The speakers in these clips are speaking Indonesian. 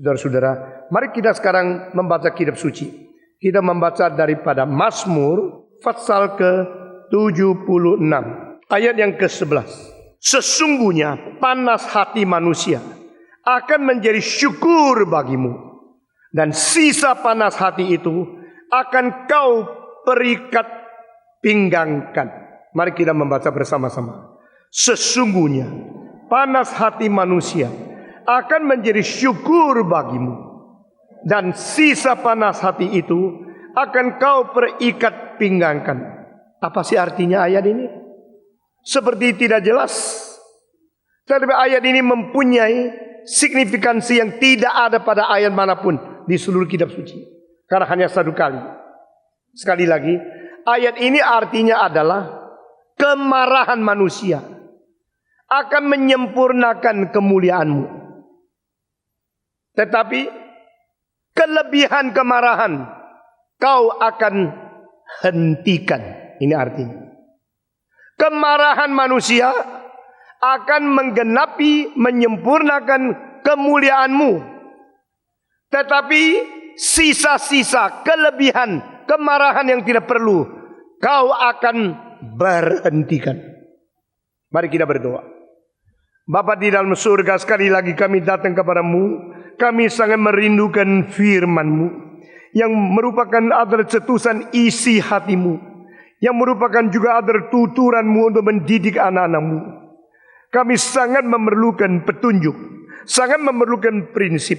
Saudara-saudara, mari kita sekarang membaca kitab suci. Kita membaca daripada Mazmur pasal ke-76 ayat yang ke-11. Sesungguhnya panas hati manusia akan menjadi syukur bagimu, dan sisa panas hati itu akan kau perikat pinggangkan. Mari kita membaca bersama-sama. Sesungguhnya panas hati manusia akan menjadi syukur bagimu, dan sisa panas hati itu akan kau perikat pinggangkan. Apa sih artinya ayat ini? Seperti tidak jelas. Tetapi ayat ini mempunyai signifikansi yang tidak ada pada ayat manapun di seluruh kitab suci, karena hanya satu kali. Sekali lagi, ayat ini artinya adalah kemarahan manusia akan menyempurnakan kemuliaanmu, tetapi kelebihan kemarahan kau akan hentikan. Ini artinya kemarahan manusia akan menggenapi, menyempurnakan kemuliaanmu, tetapi sisa-sisa kelebihan kemarahan yang tidak perlu kau akan berhentikan. Mari kita berdoa. Bapa di dalam surga, sekali lagi kami datang kepadamu. Kami sangat merindukan firman-Mu yang merupakan adalah cetusan isi hatimu, yang merupakan juga adalah tuturan-Mu untuk mendidik anak-anak-Mu. Kami sangat memerlukan petunjuk, sangat memerlukan prinsip,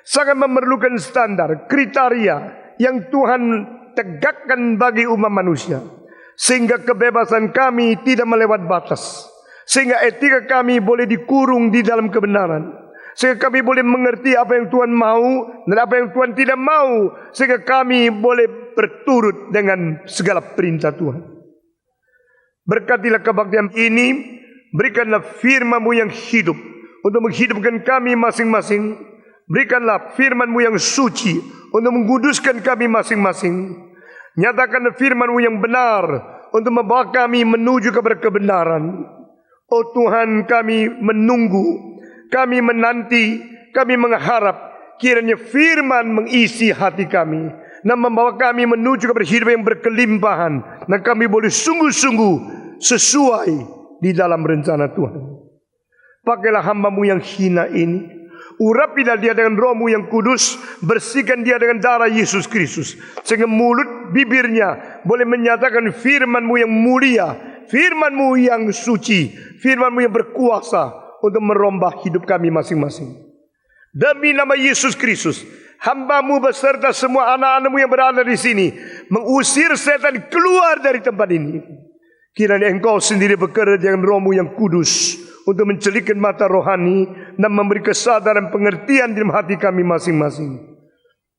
sangat memerlukan standar, kriteria yang Tuhan tegakkan bagi umat manusia, sehingga kebebasan kami tidak melewat batas, sehingga etika kami boleh dikurung di dalam kebenaran, sehingga kami boleh mengerti apa yang Tuhan mau dan apa yang Tuhan tidak mau, sehingga kami boleh berturut dengan segala perintah Tuhan. Berkatilah kebaktian ini, berikanlah firman-Mu yang hidup untuk menghidupkan kami masing-masing. Berikanlah firman-Mu yang suci untuk menguduskan kami masing-masing. Nyatakanlah firman-Mu yang benar untuk membawa kami menuju kepada kebenaran. Oh Tuhan, kami menunggu, kami menanti, kami mengharap kiranya firman mengisi hati kami dan membawa kami menuju kepada hidup yang berkelimpahan, dan kami boleh sungguh-sungguh sesuai di dalam rencana Tuhan. Pakailah hamba-Mu yang hina ini, urapilah dia dengan Roh-Mu yang kudus, bersihkan dia dengan darah Yesus Kristus, sehingga mulut bibirnya boleh menyatakan firman-Mu yang mulia, firman-Mu yang suci, firman-Mu yang berkuasa untuk merombak hidup kami masing-masing. Demi nama Yesus Kristus, hamba-Mu beserta semua anak-anak-Mu yang berada di sini mengusir setan keluar dari tempat ini. Kiranya Engkau sendiri bekerja dengan Roh-Mu yang kudus untuk mencelikkan mata rohani dan memberi kesadaran pengertian dalam hati kami masing-masing.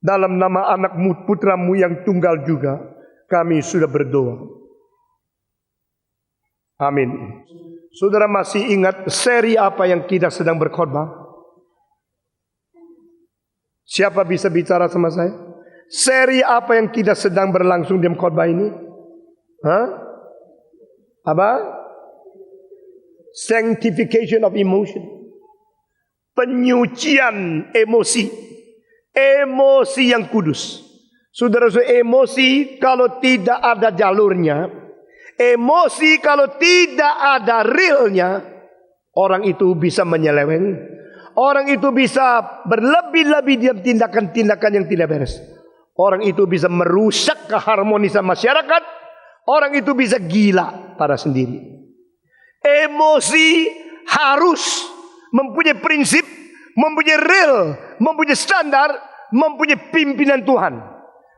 Dalam nama anak-Mu, putra-Mu yang tunggal juga, kami sudah berdoa. Amin. Saudara masih ingat seri apa yang kita sedang berkhotbah? Siapa bisa bicara sama saya? Seri apa yang kita sedang berlangsung dalam khotbah ini? Apa? Sanctification of emotion. Penyucian emosi. Emosi yang kudus. Saudara-saudara, emosi kalau tidak ada jalurnya, emosi kalau tidak ada realnya, orang itu bisa menyeleweng. Orang itu bisa berlebih-lebih dalam tindakan-tindakan yang tidak beres. Orang itu bisa merusak keharmonisan masyarakat. Orang itu bisa gila pada sendiri. Emosi harus mempunyai prinsip, mempunyai real, mempunyai standar, mempunyai pimpinan Tuhan.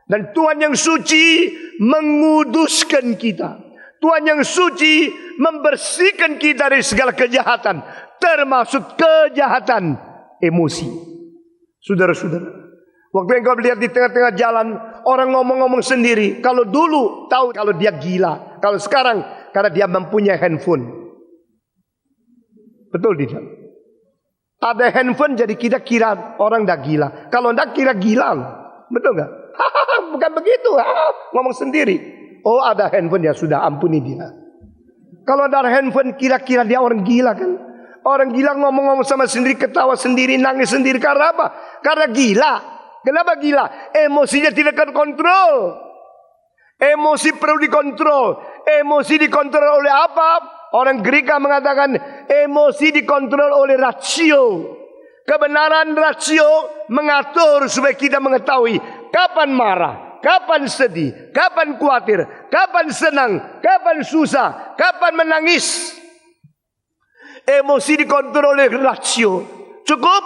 Dan Tuhan yang suci menguduskan kita. Tuhan yang suci membersihkan kita dari segala kejahatan, termasuk kejahatan emosi. Saudara-saudara, waktu engkau melihat di tengah-tengah jalan orang ngomong-ngomong sendiri, kalau dulu tahu kalau dia gila, kalau sekarang karena dia mempunyai handphone. Betul tidak? Ada handphone jadi kita kira orang dah gila. Kalau tidak kira gila, betul nggak? Bukan begitu, ngomong sendiri. Oh, ada handphone, ya sudah, ampuni dia. Kalau ada handphone kira-kira dia orang gila kan? Orang gila ngomong-ngomong sama sendiri, ketawa sendiri, nangis sendiri. Karena apa? Karena gila. Kenapa gila? Emosinya tidak terkontrol. Emosi perlu dikontrol. Emosi dikontrol oleh apa? Orang Greka mengatakan emosi dikontrol oleh rasio. Kebenaran rasio mengatur supaya kita mengetahui kapan marah, kapan sedih, kapan khawatir, kapan senang, kapan susah, kapan menangis. Emosi dikontrol oleh rasio. Cukup?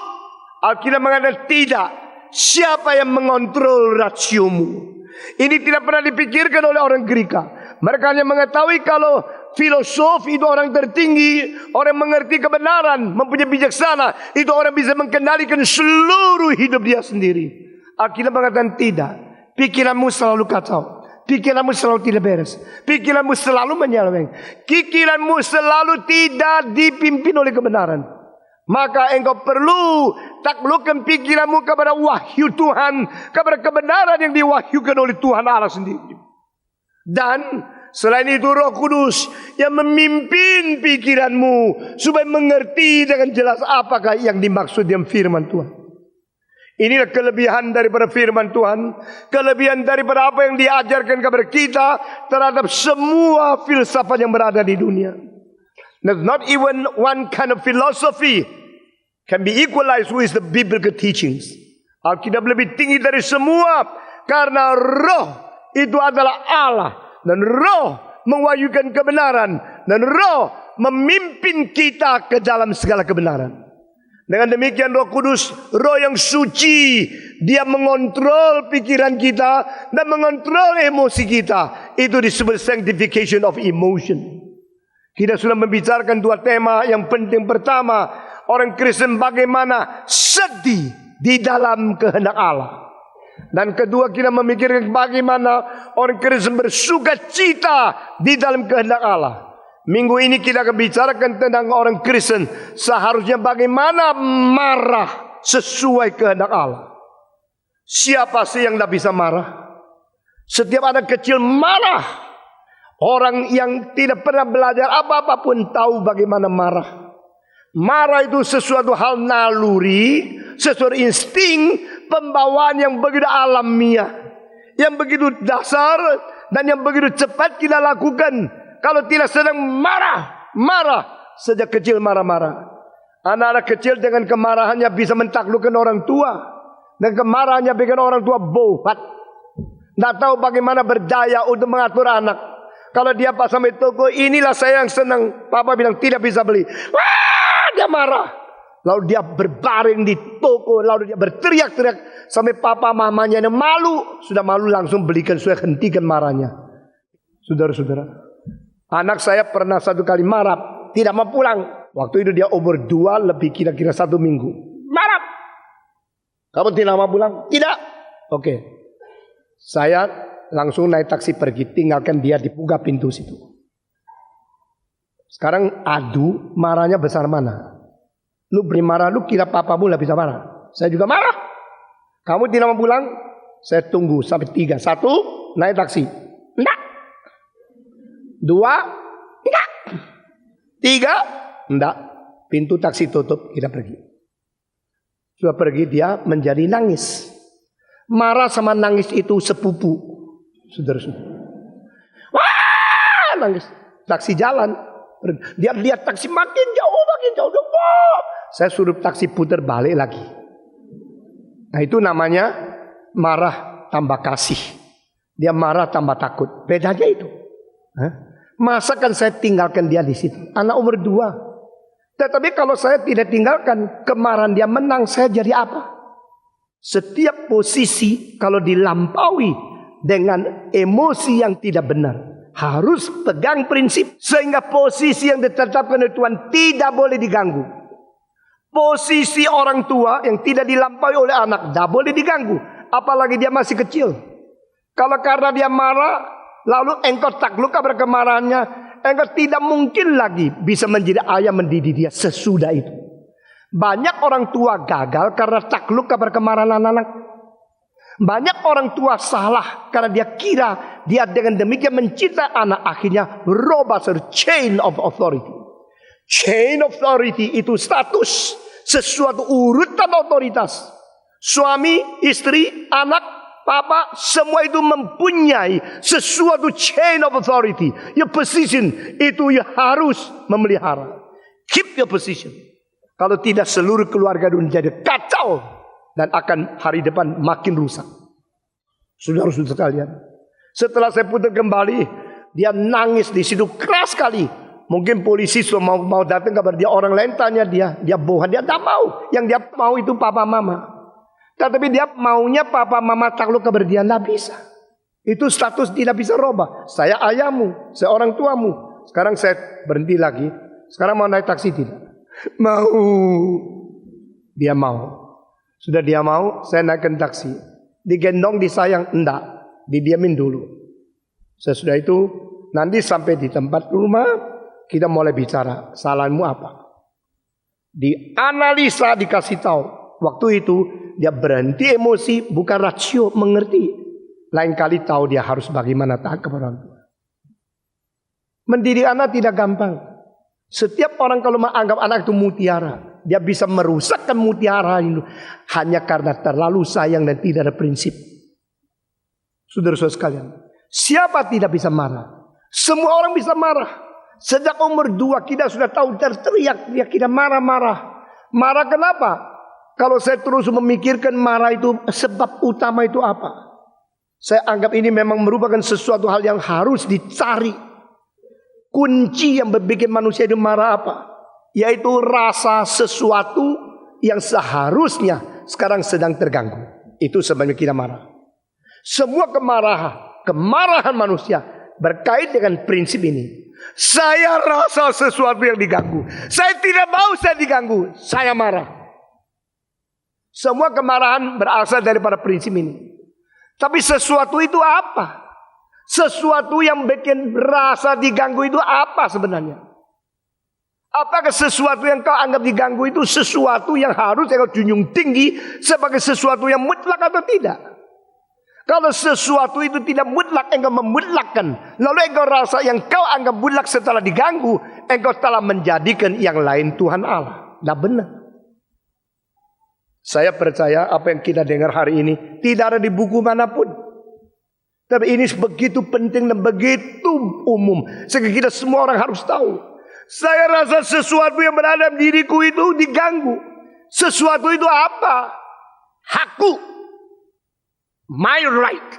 Alkitab mengatakan tidak. Siapa yang mengontrol rasiomu? Ini tidak pernah dipikirkan oleh orang Greka. Mereka hanya mengetahui kalau filosof itu orang tertinggi, orang mengerti kebenaran, mempunyai bijaksana, itu orang bisa mengendalikan seluruh hidup dia sendiri. Alkitab mengatakan tidak. Pikiranmu selalu kacau. Pikiranmu selalu tidak beres. Pikiranmu selalu menyeleweng. Pikiranmu selalu tidak dipimpin oleh kebenaran. Maka engkau perlu taklukkan pikiranmu kepada wahyu Tuhan, kepada kebenaran yang diwahyukan oleh Tuhan Allah sendiri. Dan selain itu Roh Kudus yang memimpin pikiranmu supaya mengerti dengan jelas apakah yang dimaksud dengan firman Tuhan. Inilah kelebihan daripada firman Tuhan, kelebihan daripada apa yang diajarkan kepada kita terhadap semua filsafat yang berada di dunia. There's not even one kind of philosophy can be equalized with the biblical teachings. Alkitab lebih tinggi dari semua karena Roh itu adalah Allah, dan Roh mewahyukan kebenaran, dan Roh memimpin kita ke dalam segala kebenaran. Dengan demikian Roh Kudus, Roh yang suci, dia mengontrol pikiran kita dan mengontrol emosi kita. Itu disebut sanctification of emotion. Kita sudah membicarakan dua tema yang penting. Pertama, orang Kristen bagaimana sedih di dalam kehendak Allah. Dan kedua, kita memikirkan bagaimana orang Kristen bersuka cita di dalam kehendak Allah. Minggu ini kita akan bicarakan tentang orang Kristen seharusnya bagaimana marah sesuai kehendak Allah. Siapa sih yang tidak bisa marah? Setiap anak kecil marah. Orang yang tidak pernah belajar apa-apa pun tahu bagaimana marah. Marah itu sesuatu hal naluri, sesuatu insting, pembawaan yang begitu alamiah, yang begitu dasar, dan yang begitu cepat kita lakukan. Kalau tidak sedang marah sejak kecil marah-marah. Anak-anak kecil dengan kemarahannya bisa mentaklukkan orang tua, dan kemarahannya bikin orang tua bohat, tidak tahu bagaimana berdaya untuk mengatur anak. Kalau dia pas sampai toko, inilah saya yang senang. Papa bilang tidak bisa beli. Wah, dia marah. Lalu dia berbaring di toko. Lalu dia berteriak-teriak. Sampai papa mamanya yang malu. Sudah malu langsung belikan. Sudah hentikan marahnya. Saudara-saudara. Anak saya pernah satu kali marah. Tidak mau pulang. Waktu itu dia umur 2 lebih kira-kira 1 minggu. Marah. Kamu tidak mau pulang? Tidak. Oke. Saya langsung naik taksi pergi, tinggalkan dia di buka pintu situ. Sekarang adu, marahnya besar mana? Lu beri marah, lu kira papamu lah bisa marah. Saya juga marah. Kamu tidak mau pulang? Saya tunggu sampai 3. 1, naik taksi. Enggak. 2, enggak. 3, enggak. Pintu taksi tutup, kita pergi. Sudah pergi, dia menjadi nangis. Marah sama nangis itu sepupu. Saudara-saudara, wah, nangis. Taksi jalan. Dia lihat taksi makin jauh. Wah. Saya suruh taksi putar balik lagi. Nah, itu namanya marah tambah kasih. Dia marah tambah takut. Bedanya itu. Masa kan saya tinggalkan dia di situ. Anak umur 2. Tetapi kalau saya tidak tinggalkan, kemarahan dia menang, saya jadi apa? Setiap posisi kalau dilampaui dengan emosi yang tidak benar, harus pegang prinsip. Sehingga posisi yang ditetapkan oleh Tuhan tidak boleh diganggu. Posisi orang tua yang tidak dilampaui oleh anak tidak boleh diganggu. Apalagi dia masih kecil. Kalau karena dia marah, lalu engkau takluk kepada kemarahannya, engkau tidak mungkin lagi bisa menjadi ayah mendidik dia sesudah itu. Banyak orang tua gagal karena takluk kepada kemarahan anak-anak. Banyak orang tua salah karena dia kira dia dengan demikian mencintai anak, akhirnya robust chain of authority. Chain of authority itu status, sesuatu urutan otoritas. Suami, istri, anak, papa, semua itu mempunyai sesuatu chain of authority. Your position itu harus memelihara. Keep your position. Kalau tidak, seluruh keluarga dunia jadi kacau dan akan hari depan makin rusak. Saudara-saudara sekalian, setelah saya putar kembali, dia nangis di situ keras sekali. Mungkin polisi sudah mau datang kabar dia, orang lain tanya dia bohong, dia tak mau. Yang dia mau itu papa mama. Tetapi dia maunya papa mama takluk kabar dia, tidak bisa. Itu status tidak bisa robah. Saya ayahmu, saya orang tuamu. Sekarang saya berhenti lagi. Sekarang mau naik taksi tidak? Mau. Dia mau. Sudah dia mau, saya naikkan taksi. Digendong, disayang, enggak. Didiamin dulu. Sesudah itu, nanti sampai di tempat rumah, kita mulai bicara, salahmu apa? Dianalisa, dikasih tahu. Waktu itu dia berhenti emosi, bukan rasio, mengerti. Lain kali tahu dia harus bagaimana taat kepada orang tua. Mendidik anak tidak gampang. Setiap orang kalau menganggap anak itu mutiara, dia bisa merusakkan mutiara itu hanya karena terlalu sayang dan tidak ada prinsip. Saudara-saudara sekalian, siapa tidak bisa marah? Semua orang bisa marah. Sejak umur 2 kita sudah tahu teriak kita marah-marah. Marah kenapa? Kalau saya terus memikirkan marah itu sebab utama itu apa? Saya anggap ini memang merupakan sesuatu hal yang harus dicari. Kunci yang membuat manusia itu marah apa? Yaitu rasa sesuatu yang seharusnya sekarang sedang terganggu. Itu sebabnya kita marah. Semua kemarahan manusia berkait dengan prinsip ini. Saya rasa sesuatu yang diganggu. Saya tidak mau saya diganggu. Saya marah. Semua kemarahan berasal daripada prinsip ini. Tapi sesuatu itu apa? Sesuatu yang bikin rasa diganggu itu apa sebenarnya? Apakah sesuatu yang kau anggap diganggu itu sesuatu yang harus kau junjung tinggi sebagai sesuatu yang mutlak atau tidak? Kalau sesuatu itu tidak mutlak, engkau memutlakkan. Lalu engkau rasa yang kau anggap mutlak setelah diganggu, engkau telah menjadikan yang lain Tuhan Allah. Tidak benar. Saya percaya apa yang kita dengar hari ini tidak ada di buku manapun. Tapi ini begitu penting dan begitu umum, sehingga kita semua orang harus tahu. Saya rasa sesuatu yang berada di diriku itu diganggu. Sesuatu itu apa? Hakku. My right.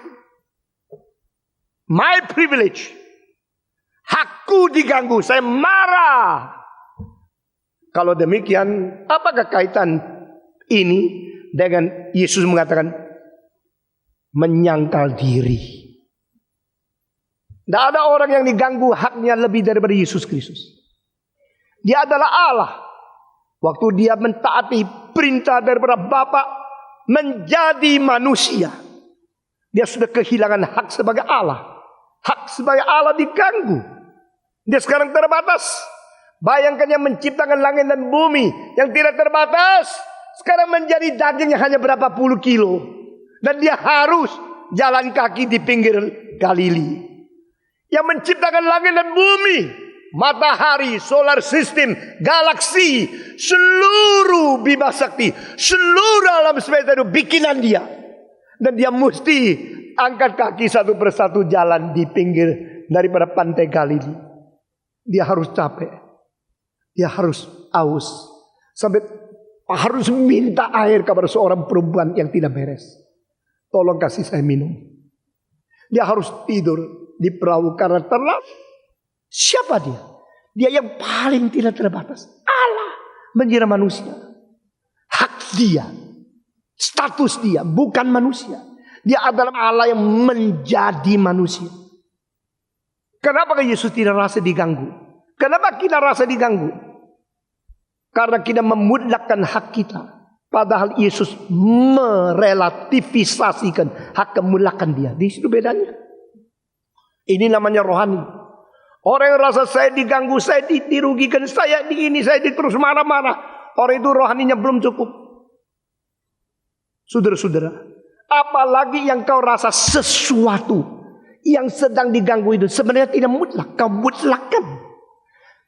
My privilege. Hakku diganggu. Saya marah. Kalau demikian, apakah kaitan ini dengan Yesus mengatakan menyangkal diri? Tidak ada orang yang diganggu haknya lebih daripada Yesus Kristus. Dia adalah Allah. Waktu dia mentaati perintah daripada Bapa menjadi manusia, dia sudah kehilangan hak sebagai Allah. Hak sebagai Allah diganggu. Dia sekarang terbatas. Bayangkan yang menciptakan langit dan bumi yang tidak terbatas, sekarang menjadi daging yang hanya berapa puluh kilo. Dan dia harus jalan kaki di pinggir Galili. Yang menciptakan langit dan bumi, matahari, solar system, galaksi, seluruh bima sakti, seluruh alam semesta itu bikinan dia. Dan dia mesti angkat kaki satu persatu jalan di pinggir daripada pantai Galili. Dia harus capek. Dia harus aus. Sampai harus minta air kepada seorang perempuan yang tidak beres. Tolong kasih saya minum. Dia harus tidur di perahu karena terlalu. Siapa dia? Dia yang paling tidak terbatas. Allah menjadi manusia. Hak dia. Status dia bukan manusia. Dia adalah Allah yang menjadi manusia. Kenapa Yesus tidak rasa diganggu? Kenapa kita rasa diganggu? Karena kita memutlakkan hak kita. Padahal Yesus merelativisasikan hak kemulakan dia. Di situ bedanya. Ini namanya rohani. Orang yang rasa saya diganggu, saya dirugikan, saya di ini, saya terus marah-marah. Orang itu rohaninya belum cukup. Saudara-saudara, apalagi yang kau rasa sesuatu yang sedang diganggu itu sebenarnya tidak mutlak. Kau mutlakkan.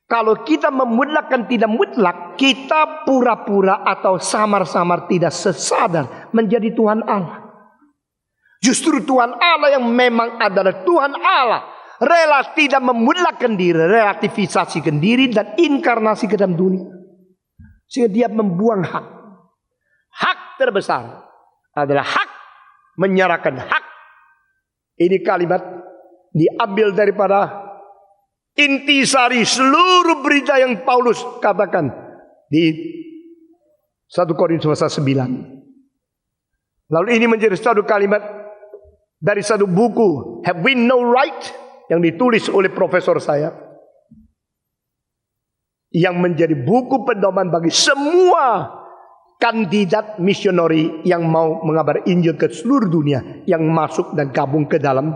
Kalau kita memutlakkan tidak mutlak, kita pura-pura atau samar-samar tidak sesadar menjadi Tuhan Allah. Justru Tuhan Allah yang memang adalah Tuhan Allah, rela tidak memutlakkan diri, relativisasikan diri dan inkarnasi ke dalam dunia. Sehingga dia membuang hak. Hak terbesar adalah hak menyerahkan hak. Ini kalimat diambil daripada intisari seluruh berita yang Paulus katakan di 1 Korintus pasal 9. Lalu ini menjadi satu kalimat dari satu buku Have We No Right yang ditulis oleh profesor saya, yang menjadi buku pedoman bagi semua kandidat misioneri yang mau mengabar Injil ke seluruh dunia yang masuk dan gabung ke dalam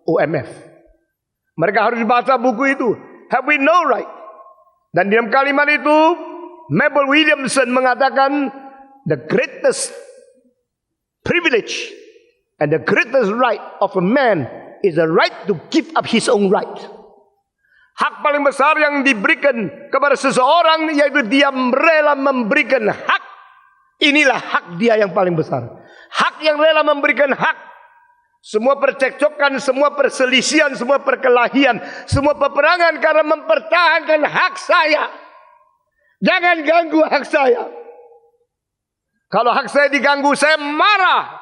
OMF. Mereka harus baca buku itu, Have We No Right? Dan dalam kalimat itu Mabel Williamson mengatakan, the greatest privilege and the greatest right of a man is the right to give up his own right. Hak paling besar yang diberikan kepada seseorang yaitu dia rela memberikan hak. Inilah hak dia yang paling besar. Hak yang rela memberikan hak. Semua percekcokan, semua perselisihan, semua perkelahian, semua peperangan karena mempertahankan hak saya. Jangan ganggu hak saya. Kalau hak saya diganggu, saya marah.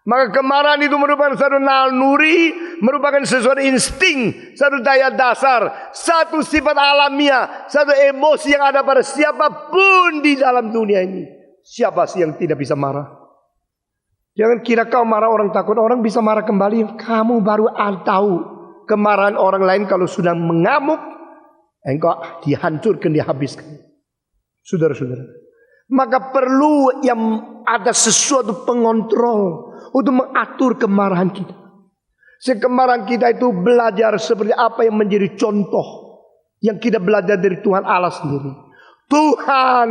Maka kemarahan itu merupakan satu naluri, merupakan sesuatu insting, satu daya dasar, satu sifat alamiah, satu emosi yang ada pada siapapun di dalam dunia ini. Siapa sih yang tidak bisa marah? Jangan kira kau marah orang takut, orang bisa marah kembali. Kamu baru tahu kemarahan orang lain kalau sudah mengamuk, engkau dihancurkan, dihabiskan. Saudara-saudara, maka perlu yang ada sesuatu pengontrol untuk mengatur kemarahan kita. Sehingga kemarahan kita itu belajar seperti apa yang menjadi contoh yang kita belajar dari Tuhan Allah sendiri. Tuhan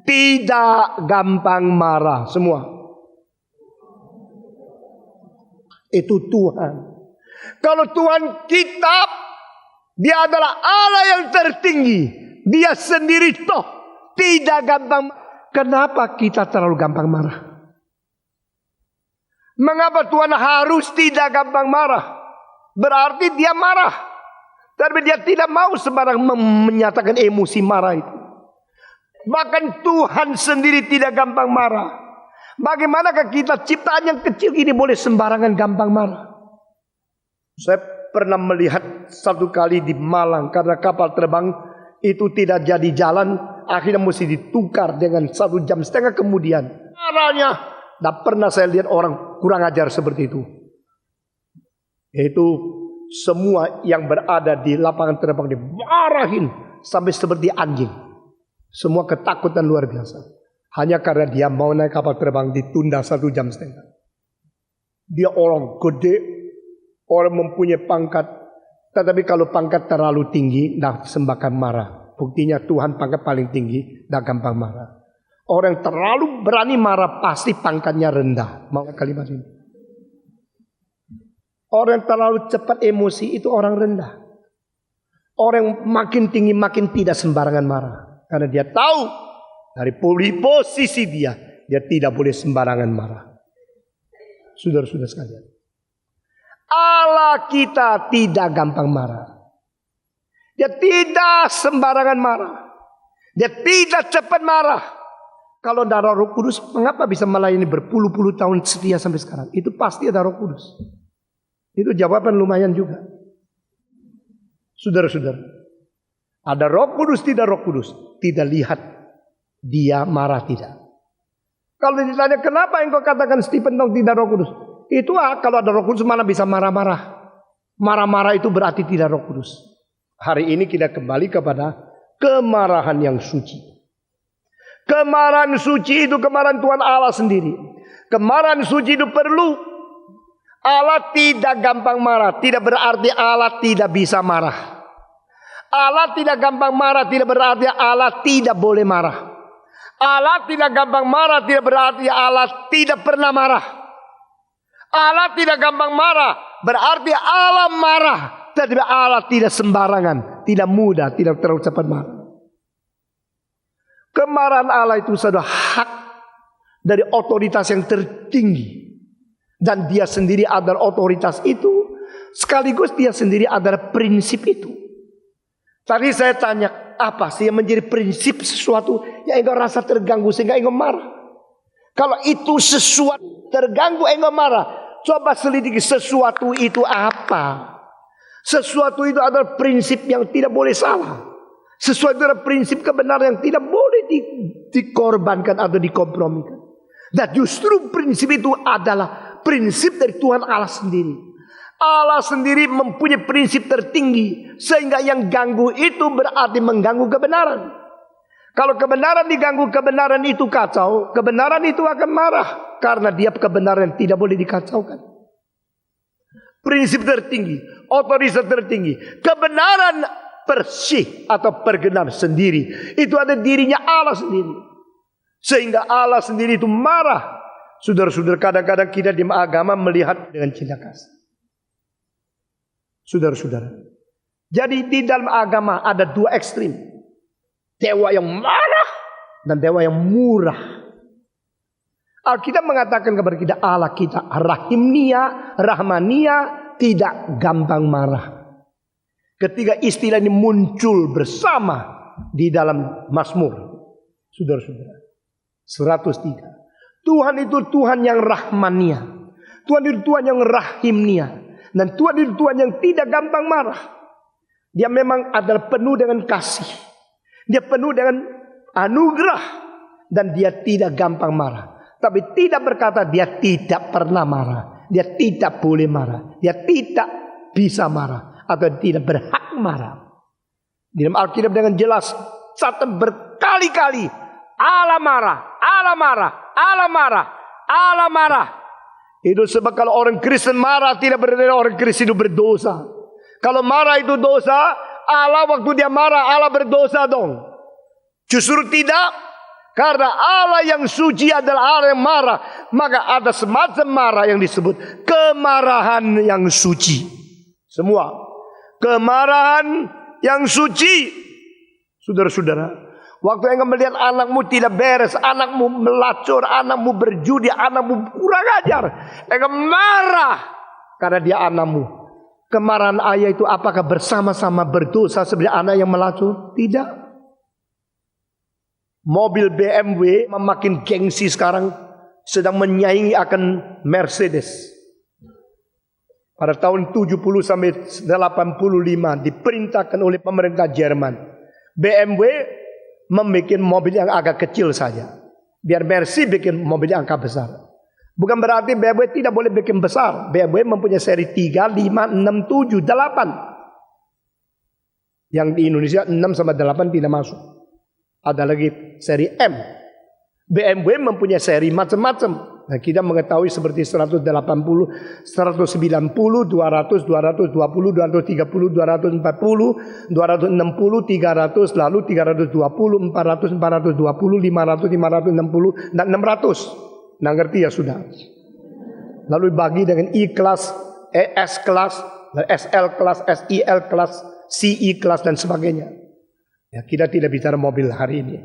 tidak gampang marah. Semua itu Tuhan. Kalau Tuhan kita, dia adalah Allah yang tertinggi. Dia sendiri toh tidak gampang. Kenapa kita terlalu gampang marah? Mengapa Tuhan harus tidak gampang marah? Berarti dia marah, tapi dia tidak mau sembarang menyatakan emosi marah itu. Bahkan Tuhan sendiri tidak gampang marah. Bagaimanakah kita ciptaan yang kecil ini boleh sembarangan gampang marah? Saya pernah melihat satu kali di Malang, karena kapal terbang itu tidak jadi jalan, akhirnya mesti ditukar dengan 1,5 jam kemudian. Marahnya, tidak pernah saya lihat orang kurang ajar seperti itu. Yaitu semua yang berada di lapangan terbang dimarahin sampai seperti anjing. Semua ketakutan luar biasa. Hanya karena dia mau naik kapal terbang ditunda 1,5 jam. Dia orang gede, orang mempunyai pangkat. Tetapi kalau pangkat terlalu tinggi, dah sembakan marah. Buktinya Tuhan pangkat paling tinggi, dah gampang marah. Orang yang terlalu berani marah pasti pangkatnya rendah. Mau kalimat ini? Orang yang terlalu cepat emosi itu orang rendah. Orang yang makin tinggi makin tidak sembarangan marah. Karena dia tahu dari posisi dia tidak boleh sembarangan marah. Saudara-saudara sekalian, Allah kita tidak gampang marah. Dia tidak sembarangan marah. Dia tidak cepat marah. Kalau ada Roh Kudus, mengapa bisa melayani berpuluh-puluh tahun setia sampai sekarang? Itu pasti ada Roh Kudus. Itu jawaban lumayan juga. Saudara-saudara, ada Roh Kudus, tidak Roh Kudus, tidak lihat dia marah tidak. Kalau ditanya kenapa engkau katakan Stephen Tong tidak Roh Kudus? Itu kalau ada Roh Kudus mana bisa marah-marah. Marah-marah itu berarti tidak Roh Kudus. Hari ini kita kembali kepada kemarahan yang suci. Kemarahan suci itu kemarahan Tuhan Allah sendiri. Kemarahan suci itu perlu. Allah tidak gampang marah, tidak berarti Allah tidak bisa marah. Allah tidak gampang marah tidak berarti Allah tidak boleh marah. Allah tidak gampang marah tidak berarti Allah tidak pernah marah. Allah tidak gampang marah berarti Allah marah Tetapi Allah tidak sembarangan, tidak mudah, tidak terlalu cepat marah. Kemarahan Allah itu sudah hak dari otoritas yang tertinggi. Dan dia sendiri adalah otoritas itu. Sekaligus dia sendiri adalah prinsip itu. Tadi saya tanya, apa sih yang menjadi prinsip sesuatu yang engkau rasa terganggu sehingga engkau marah? Kalau itu sesuatu terganggu engkau marah, coba selidiki sesuatu itu apa. Sesuatu itu adalah prinsip yang tidak boleh salah. Sesuatu itu adalah prinsip kebenaran yang tidak boleh dikorbankan atau dikompromikan. Dan justru prinsip itu adalah prinsip dari Tuhan Allah sendiri. Allah sendiri mempunyai prinsip tertinggi, sehingga yang ganggu itu berarti mengganggu kebenaran. Kalau kebenaran diganggu, kebenaran itu kacau, kebenaran itu akan marah. Karena dia kebenaran yang tidak boleh dikacaukan. Prinsip tertinggi, otoritas tertinggi, kebenaran bersih atau bergenar sendiri, itu ada dirinya Allah sendiri. Sehingga Allah sendiri itu marah. Saudara-saudara, kadang-kadang kita di agama melihat dengan cinta kasih. Saudara-saudara, jadi di dalam agama ada dua ekstrim. Dewa yang marah dan dewa yang murah. Alkitab mengatakan kepada kita, Allah kita rahimnia, rahmania, tidak gampang marah. Ketika istilah ini muncul bersama di dalam Mazmur, saudara-saudara, 103. Tuhan itu Tuhan yang rahmania, Tuhan itu Tuhan yang rahimnia, dan Tuhan itu Tuhan yang tidak gampang marah. Dia memang adalah penuh dengan kasih, dia penuh dengan anugerah, dan dia tidak gampang marah. Tapi tidak berkata dia tidak pernah marah, dia tidak boleh marah, dia tidak bisa marah, atau tidak berhak marah. Di dalam Alkitab dengan jelas catat berkali-kali, Allah marah, Allah marah, Allah marah, Allah marah. Itu sebab kalau orang Kristen marah, tidak berarti orang Kristen itu berdosa. Kalau marah itu dosa, Allah waktu dia marah, Allah berdosa dong. Justru tidak. Karena Allah yang suci adalah Allah yang marah. Maka ada semacam marah yang disebut kemarahan yang suci. Semua kemarahan yang suci. Saudara-saudara, waktu engkau melihat anakmu tidak beres, anakmu melacur, anakmu berjudi, anakmu kurang ajar, engkau marah karena dia anakmu. Kemarahan ayah itu apakah bersama-sama berdosa seperti anak yang melacur? Tidak. Mobil BMW makin gengsi sekarang, sedang menyaingi akan Mercedes. Pada tahun 70 sampai 85 diperintahkan oleh pemerintah Jerman, BMW membuat mobil yang agak kecil saja, biar Mercy bikin mobil yang agak besar. Bukan berarti BMW tidak boleh bikin besar. BMW mempunyai seri 3, 5, 6, 7, 8. Yang di Indonesia 6 sama 8 tidak masuk. Ada lagi seri M. BMW mempunyai seri macam-macam. Nah, kita mengetahui seperti 180, 190, 200, 220, 230, 240, 260, 300, lalu 320, 400, 420, 500, 560, dan 600. Nah, ngerti ya sudah. Lalu bagi dengan I kelas, S kelas, SL kelas, SIL kelas, CI kelas, dan sebagainya. Ya, kita tidak bicara mobil hari ini.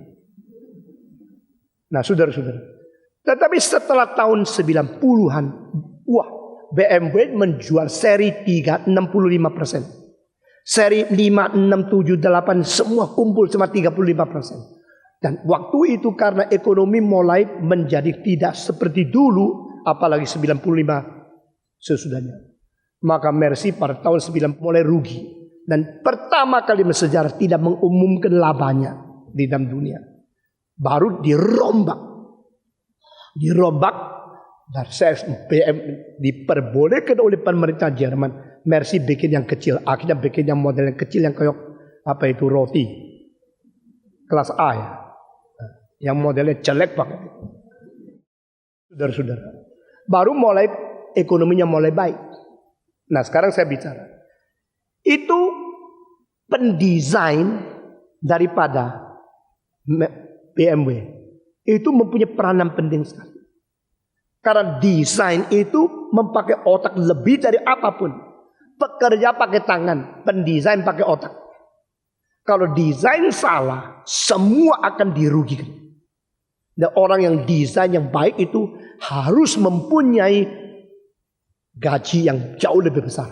Nah, saudara-saudara, tetapi setelah tahun 90-an, wah, BMW menjual seri 3 65%. Seri 5, 6, 7, 8 semua kumpul cuma 35%. Dan waktu itu karena ekonomi mulai menjadi tidak seperti dulu, apalagi 95 sesudahnya. Maka Mercy pada tahun 90 mulai rugi. Dan pertama kali sejarah tidak mengumumkan labanya di dalam dunia. Baru dirombak. Dan BM diperbolehkan oleh pemerintah Jerman. Mercy bikin yang kecil. Akhirnya bikin yang model yang kecil yang kayak apa itu roti. Kelas A ya. Yang modelnya jelek banget. Saudara-saudara. Baru mulai ekonominya mulai baik. Nah, sekarang saya bicara. Itu pendesain daripada BMW itu mempunyai peranan penting sekali. Karena desain itu memakai otak lebih dari apapun. Pekerja pakai tangan, pendesain pakai otak. Kalau desain salah, semua akan dirugikan. Dan orang yang desain yang baik itu harus mempunyai gaji yang jauh lebih besar.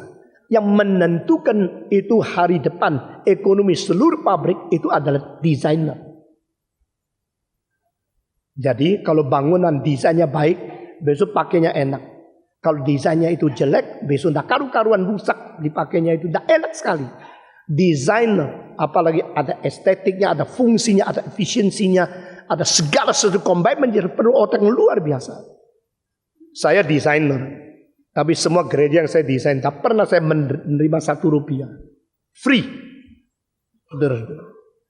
Yang menentukan itu hari depan ekonomi seluruh pabrik itu adalah desainer. Jadi kalau bangunan desainnya baik, besok pakainya enak. Kalau desainnya itu jelek, besok tidak karu-karuan rusak, dipakainya itu tidak enak sekali. Desainer, apalagi ada estetiknya, ada fungsinya, ada efisiensinya, ada segala sesuatu combine menjadi perlu otak yang luar biasa. Saya desainer, tapi semua gereja yang saya desain tak pernah saya menerima Rp1. Free.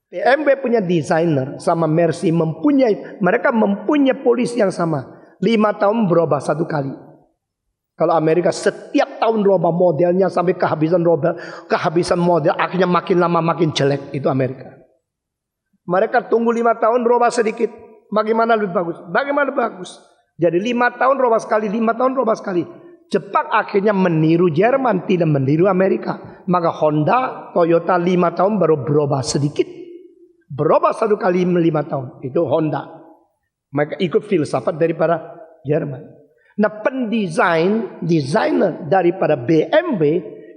BMW punya desainer sama Mercy mereka mempunyai polisi yang sama. 5 tahun berubah 1 kali. Kalau Amerika setiap tahun rubah modelnya sampai kehabisan model, akhirnya makin lama makin jelek. Itu Amerika. Mereka tunggu 5 tahun rubah sedikit. Bagaimana lebih bagus? Bagaimana lebih bagus? Jadi 5 tahun rubah sekali, 5 tahun rubah sekali. Jepang akhirnya meniru Jerman, tidak meniru Amerika. Maka Honda, Toyota 5 tahun baru berubah sedikit. Berubah 1 kali 5 tahun. Itu Honda. Mereka ikut filsafat daripada Jerman. Nah, desainer daripada BMW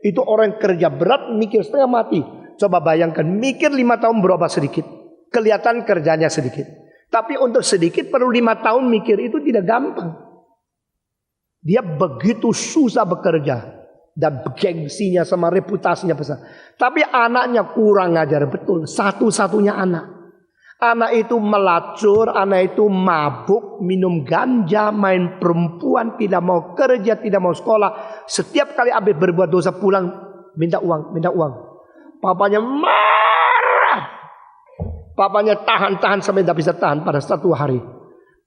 itu orang kerja berat, mikir setengah mati. Coba bayangkan, mikir 5 tahun berubah sedikit. Kelihatan kerjanya sedikit. Tapi untuk sedikit perlu 5 tahun mikir, itu tidak gampang. Dia begitu susah bekerja. Dan gengsinya sama reputasinya besar. Tapi anaknya kurang ajar betul. Satu-satunya anak. Anak itu melacur, anak itu mabuk, minum ganja, main perempuan, tidak mau kerja, tidak mau sekolah. Setiap kali habis berbuat dosa pulang, minta uang. Papanya marah. Papanya tahan sampai tidak bisa tahan pada 1 hari.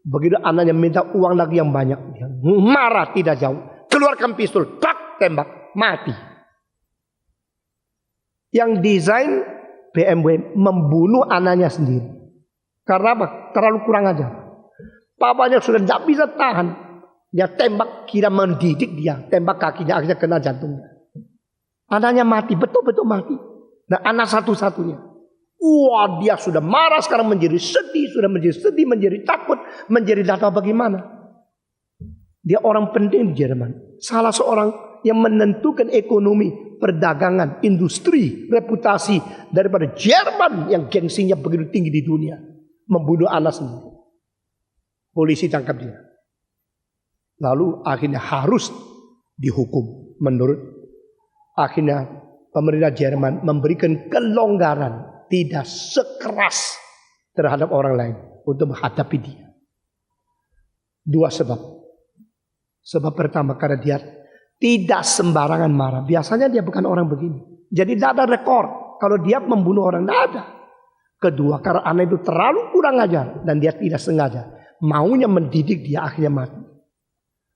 Begitu anaknya minta uang lagi yang banyak. Dia marah tidak jauh. Keluarkan pistol, tak tembak, mati. Yang desain BMW membunuh anaknya sendiri. Karena apa? Terlalu kurang ajar. Papanya sudah tidak bisa tahan. Dia tembak, kira mendidik dia. Tembak kakinya, akhirnya kena jantungnya. Anaknya mati, betul-betul mati. Nah, anak satu-satunya. Wah, dia sudah marah, sekarang menjadi sedih. Menjadi takut. Menjadi data bagaimana. Dia orang penting di Jerman. Salah seorang yang menentukan ekonomi, perdagangan, industri, reputasi daripada Jerman yang gengsinya begitu tinggi di dunia. Membunuh anak sendiri. Polisi tangkap dia. Lalu akhirnya harus dihukum. Akhirnya pemerintah Jerman memberikan kelonggaran. Tidak sekeras terhadap orang lain. Untuk menghadapi dia. 2 sebab. Sebab pertama karena dia tidak sembarangan marah. Biasanya dia bukan orang begini. Jadi tidak ada rekor. Kalau dia membunuh orang, tidak ada. Kedua, karena anak itu terlalu kurang ajar. Dan dia tidak sengaja. Maunya mendidik dia, akhirnya mati.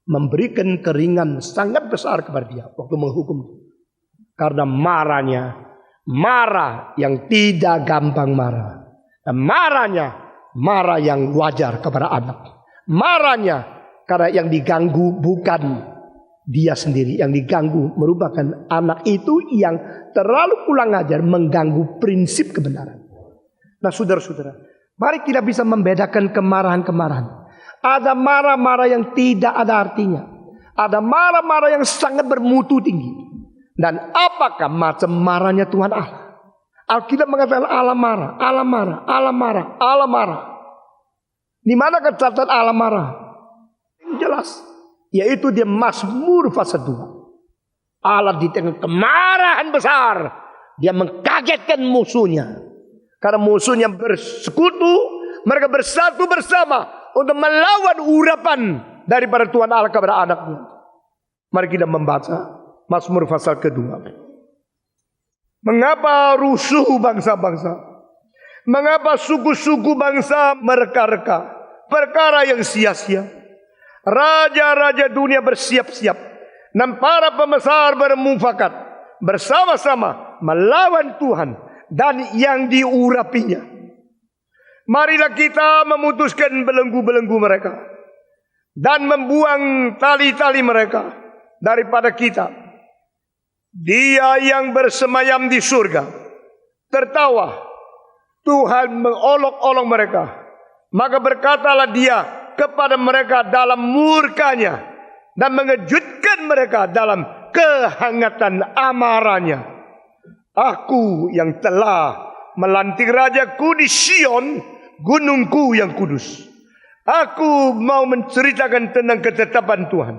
Memberikan keringan sangat besar kepada dia. Waktu menghukum. Karena marah yang tidak gampang marah. Dan marah yang wajar kepada anak. Marahnya karena yang diganggu bukan dia sendiri. Yang diganggu merupakan anak itu yang terlalu kurang ajar mengganggu prinsip kebenaran. Nah, saudara-saudara, mari kita bisa membedakan kemarahan-kemarahan. Ada marah-marah yang tidak ada artinya. Ada marah-marah yang sangat bermutu tinggi. Dan apakah macam marahnya Tuhan Allah? Alkitab mengatakan Allah marah, Allah marah, Allah marah, Allah marah. Di mana catatan Allah marah? Jelas, yaitu dia Mazmur pasal 2. Allah di tengah kemarahan besar, dia mengkagetkan musuhnya. Karena musuhnya bersekutu, mereka bersatu bersama untuk melawan urapan daripada Tuhan Allah kepada anaknya. Mari kita membaca Mazmur pasal kedua. Mengapa rusuh bangsa-bangsa? Mengapa suku-suku bangsa mereka-reka? Perkara yang sia-sia. Raja-raja dunia bersiap-siap. Dan para pembesar bermufakat. Bersama-sama melawan Tuhan. Dan yang diurapinya. Marilah kita memutuskan belenggu-belenggu mereka. Dan membuang tali-tali mereka. Daripada kita. Dia yang bersemayam di surga tertawa. Tuhan mengolok-olok mereka. Maka berkatalah dia kepada mereka dalam murkanya dan mengejutkan mereka dalam kehangatan amarahnya. Aku yang telah melantik rajaku di Sion, gunungku yang kudus. Aku mau menceritakan tentang ketetapan Tuhan.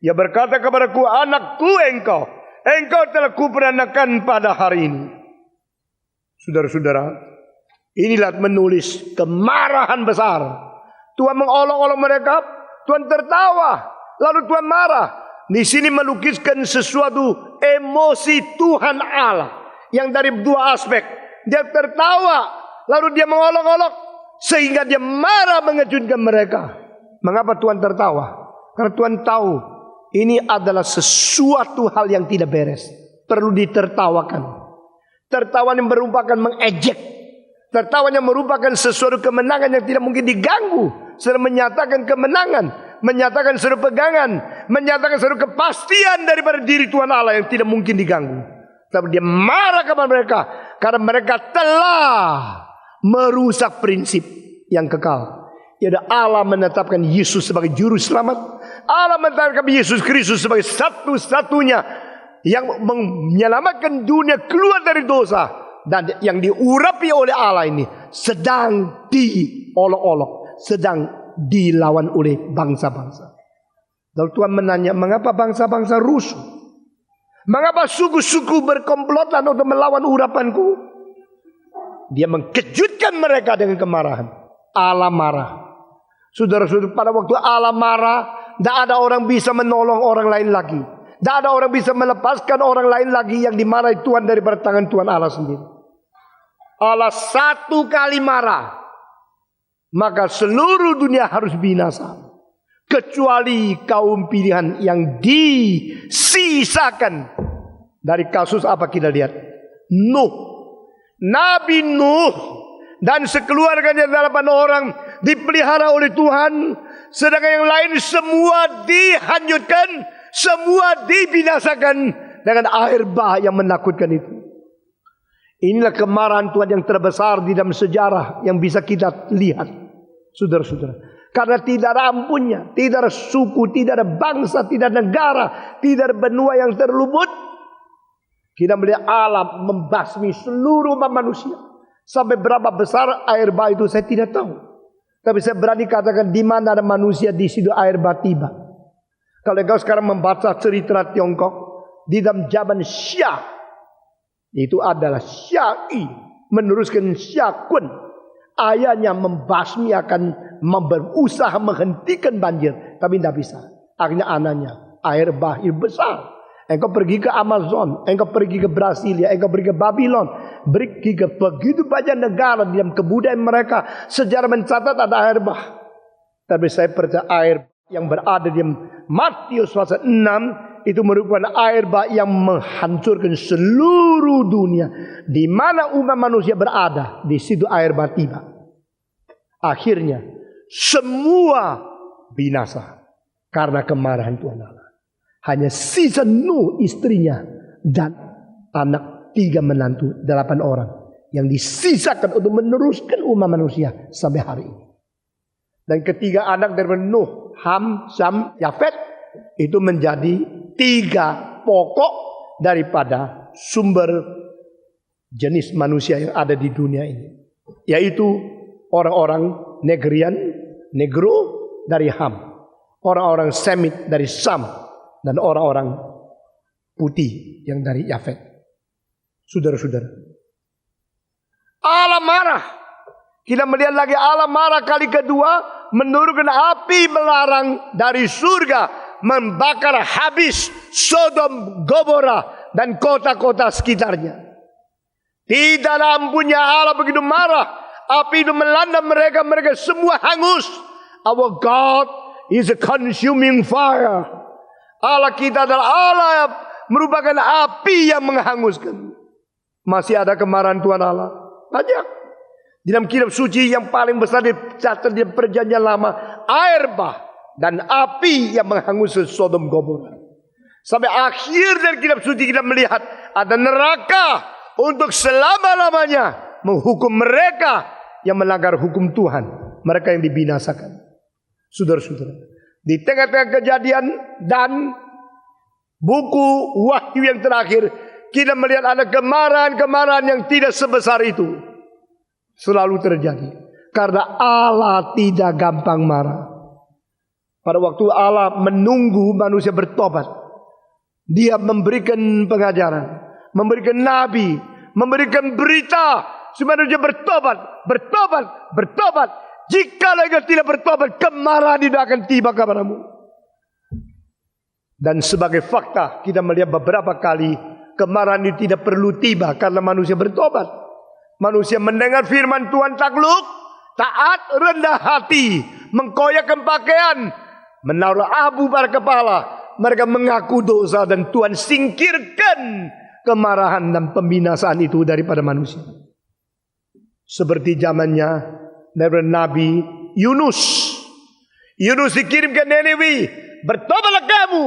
Ia berkata kepadaku, anakku engkau telah kuperanakan pada hari ini. Saudara-saudara, inilah menulis kemarahan besar. Tuhan mengolok-olok mereka, Tuhan tertawa, lalu Tuhan marah. Di sini melukiskan sesuatu emosi Tuhan Allah yang dari dua aspek. Dia tertawa, lalu dia mengolok-olok, sehingga dia marah mengejutkan mereka. Mengapa Tuhan tertawa? Karena Tuhan tahu ini adalah sesuatu hal yang tidak beres, perlu ditertawakan. Tertawa yang merupakan mengejek. Tertawa yang merupakan sesuatu kemenangan yang tidak mungkin diganggu. Sudah menyatakan kemenangan, menyatakan suatu pegangan, menyatakan suatu kepastian daripada diri Tuhan Allah yang tidak mungkin diganggu. Tapi dia marah kepada mereka karena mereka telah merusak prinsip yang kekal. Yaitu Allah menetapkan Yesus sebagai juru selamat. Allah menetapkan Yesus Kristus sebagai satu-satunya yang menyelamatkan dunia keluar dari dosa. Dan yang diurapi oleh Allah ini sedang diolok-olok, sedang dilawan oleh bangsa-bangsa. Lalu Tuhan menanya, mengapa bangsa-bangsa rusuh? Mengapa suku-suku berkomplotan untuk melawan urapanku? Dia mengkejutkan mereka dengan kemarahan. Allah marah. Saudara-saudara, pada waktu Allah marah, tidak ada orang bisa menolong orang lain lagi. Tidak ada orang bisa melepaskan orang lain lagi yang dimarahi Tuhan daripada tangan Tuhan Allah sendiri. Allah satu kali marah, maka seluruh dunia harus binasa. Kecuali kaum pilihan yang disisakan. Dari kasus apa kita lihat? Nuh. Nabi Nuh dan sekeluarganya 8 orang dipelihara oleh Tuhan. Sedangkan yang lain semua dihanyutkan, semua dibinasakan dengan air bah yang menakutkan itu. Inilah kemarahan Tuhan yang terbesar di dalam sejarah yang bisa kita lihat, saudara-saudara. Karena tidak ada ampunnya, tidak ada suku, tidak ada bangsa, tidak ada negara, tidak ada benua yang terluput. Kita melihat Allah membasmi seluruh manusia. Sampai berapa besar air bah itu saya tidak tahu. Tapi saya berani katakan di mana ada manusia di situ air bah tiba. Kalau engkau sekarang membaca cerita Tiongkok di dalam zaman Xia, itu adalah Xiai meneruskan Xia Kun. Ayahnya membasmi akan berusaha menghentikan banjir, tapi tidak bisa. Akhirnya anaknya air bah besar. Engkau pergi ke Amazon, engkau pergi ke Brasilia, engkau pergi ke Babylon, pergi ke begitu banyak negara di dalam kebudayaan mereka sejarah mencatat ada air bah. Tapi saya percaya air yang berada di Matius pasal 6 itu merupakan air bah yang menghancurkan seluruh dunia. Di mana umat manusia berada, di situ air bah tiba. Akhirnya semua binasa karena kemarahan Tuhan Allah. Hanya sisa Nuh istrinya dan anak 3 menantu 8 orang yang disisakan untuk meneruskan umat manusia sampai hari ini. Dan ketiga anak dari Nuh, Ham, Syam, Yafet itu menjadi 3 pokok daripada sumber jenis manusia yang ada di dunia ini, yaitu orang-orang negro dari Ham, orang-orang Semit dari Sam, dan orang-orang putih yang dari Yafet. Saudara-saudara, Allah marah. Kita melihat lagi Allah marah kali kedua, menurunkan api melarang dari surga, membakar habis Sodom, Gomora dan kota-kota sekitarnya. Tidak ada ampunnya Allah begitu marah. Api itu melanda mereka, mereka semua hangus. Our God is a consuming fire. Allah kita adalah Allah yang merupakan api yang menghanguskan. Masih ada kemarahan Tuhan Allah? Banyak. Di dalam kitab suci yang paling besar dicatat di perjanjian lama, air bah dan api yang menghanguskan Sodom Gomora. Sampai akhir dari kitab suci kita melihat ada neraka untuk selama-lamanya menghukum mereka yang melanggar hukum Tuhan, mereka yang dibinasakan. Saudara-saudara, di tengah-tengah kejadian dan buku Wahyu yang terakhir, kita melihat ada kemarahan-kemarahan yang tidak sebesar itu selalu terjadi. Karena Allah tidak gampang marah. Pada waktu Allah menunggu manusia bertobat, Dia memberikan pengajaran, memberikan nabi, memberikan berita supaya manusia bertobat. Jika mereka tidak bertobat, kemarahan itu akan tiba kepadamu. Dan sebagai fakta, kita melihat beberapa kali kemarahan itu tidak perlu tiba karena manusia bertobat. Manusia mendengar firman Tuhan, takluk, taat, rendah hati, mengkoyakkan pakaian, menaruh abu pada kepala. Mereka mengaku dosa dan Tuhan singkirkan kemarahan dan pembinasaan itu daripada manusia. Seperti zamannya Nabi Yunus. Yunus dikirim ke Nineve. Bertobatlah kamu,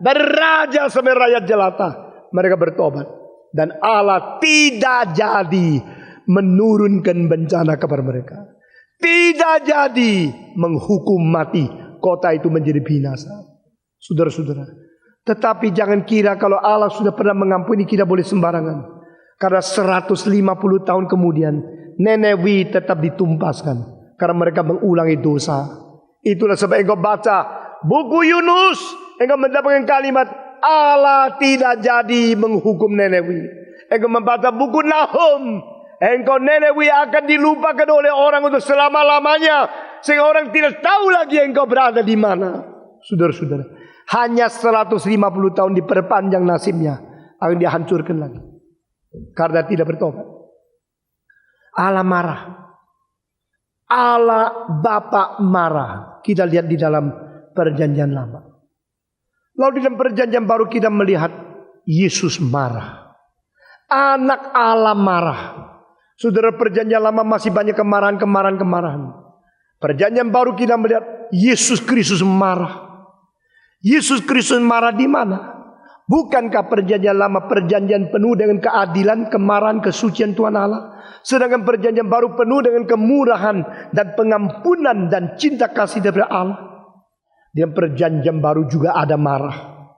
dari raja sampai rakyat jelata. Mereka bertobat. Dan Allah tidak jadi menurunkan bencana kepada mereka. Tidak jadi menghukum mati. Kota itu menjadi binasa. Saudara-saudara, tetapi jangan kira kalau Allah sudah pernah mengampuni kita boleh sembarangan. Karena 150 tahun kemudian Nineve tetap ditumpaskan karena mereka mengulangi dosa. Itulah sebab engkau baca buku Yunus, engkau mendapatkan kalimat Allah tidak jadi menghukum Nineve. Engkau membaca buku Nahum, engkau Nineve akan dilupakan oleh orang untuk selama-lamanya, sehingga orang tidak tahu lagi engkau berada di mana. Saudara-saudara, hanya 150 tahun diperpanjang nasibnya, akan dihancurkan lagi karena tidak bertobat. Allah marah. Allah Bapa marah. Kita lihat di dalam perjanjian lama. Lalu di dalam perjanjian baru kita melihat Yesus marah. Anak Allah marah. Saudara, perjanjian lama masih banyak kemarahan. Perjanjian baru kita melihat Yesus Kristus marah. Yesus Kristus marah di mana? Bukankah perjanjian lama perjanjian penuh dengan keadilan, kemarahan, kesucian Tuhan Allah? Sedangkan perjanjian baru penuh dengan kemurahan dan pengampunan dan cinta kasih dari Allah. Di dalam perjanjian baru juga ada marah.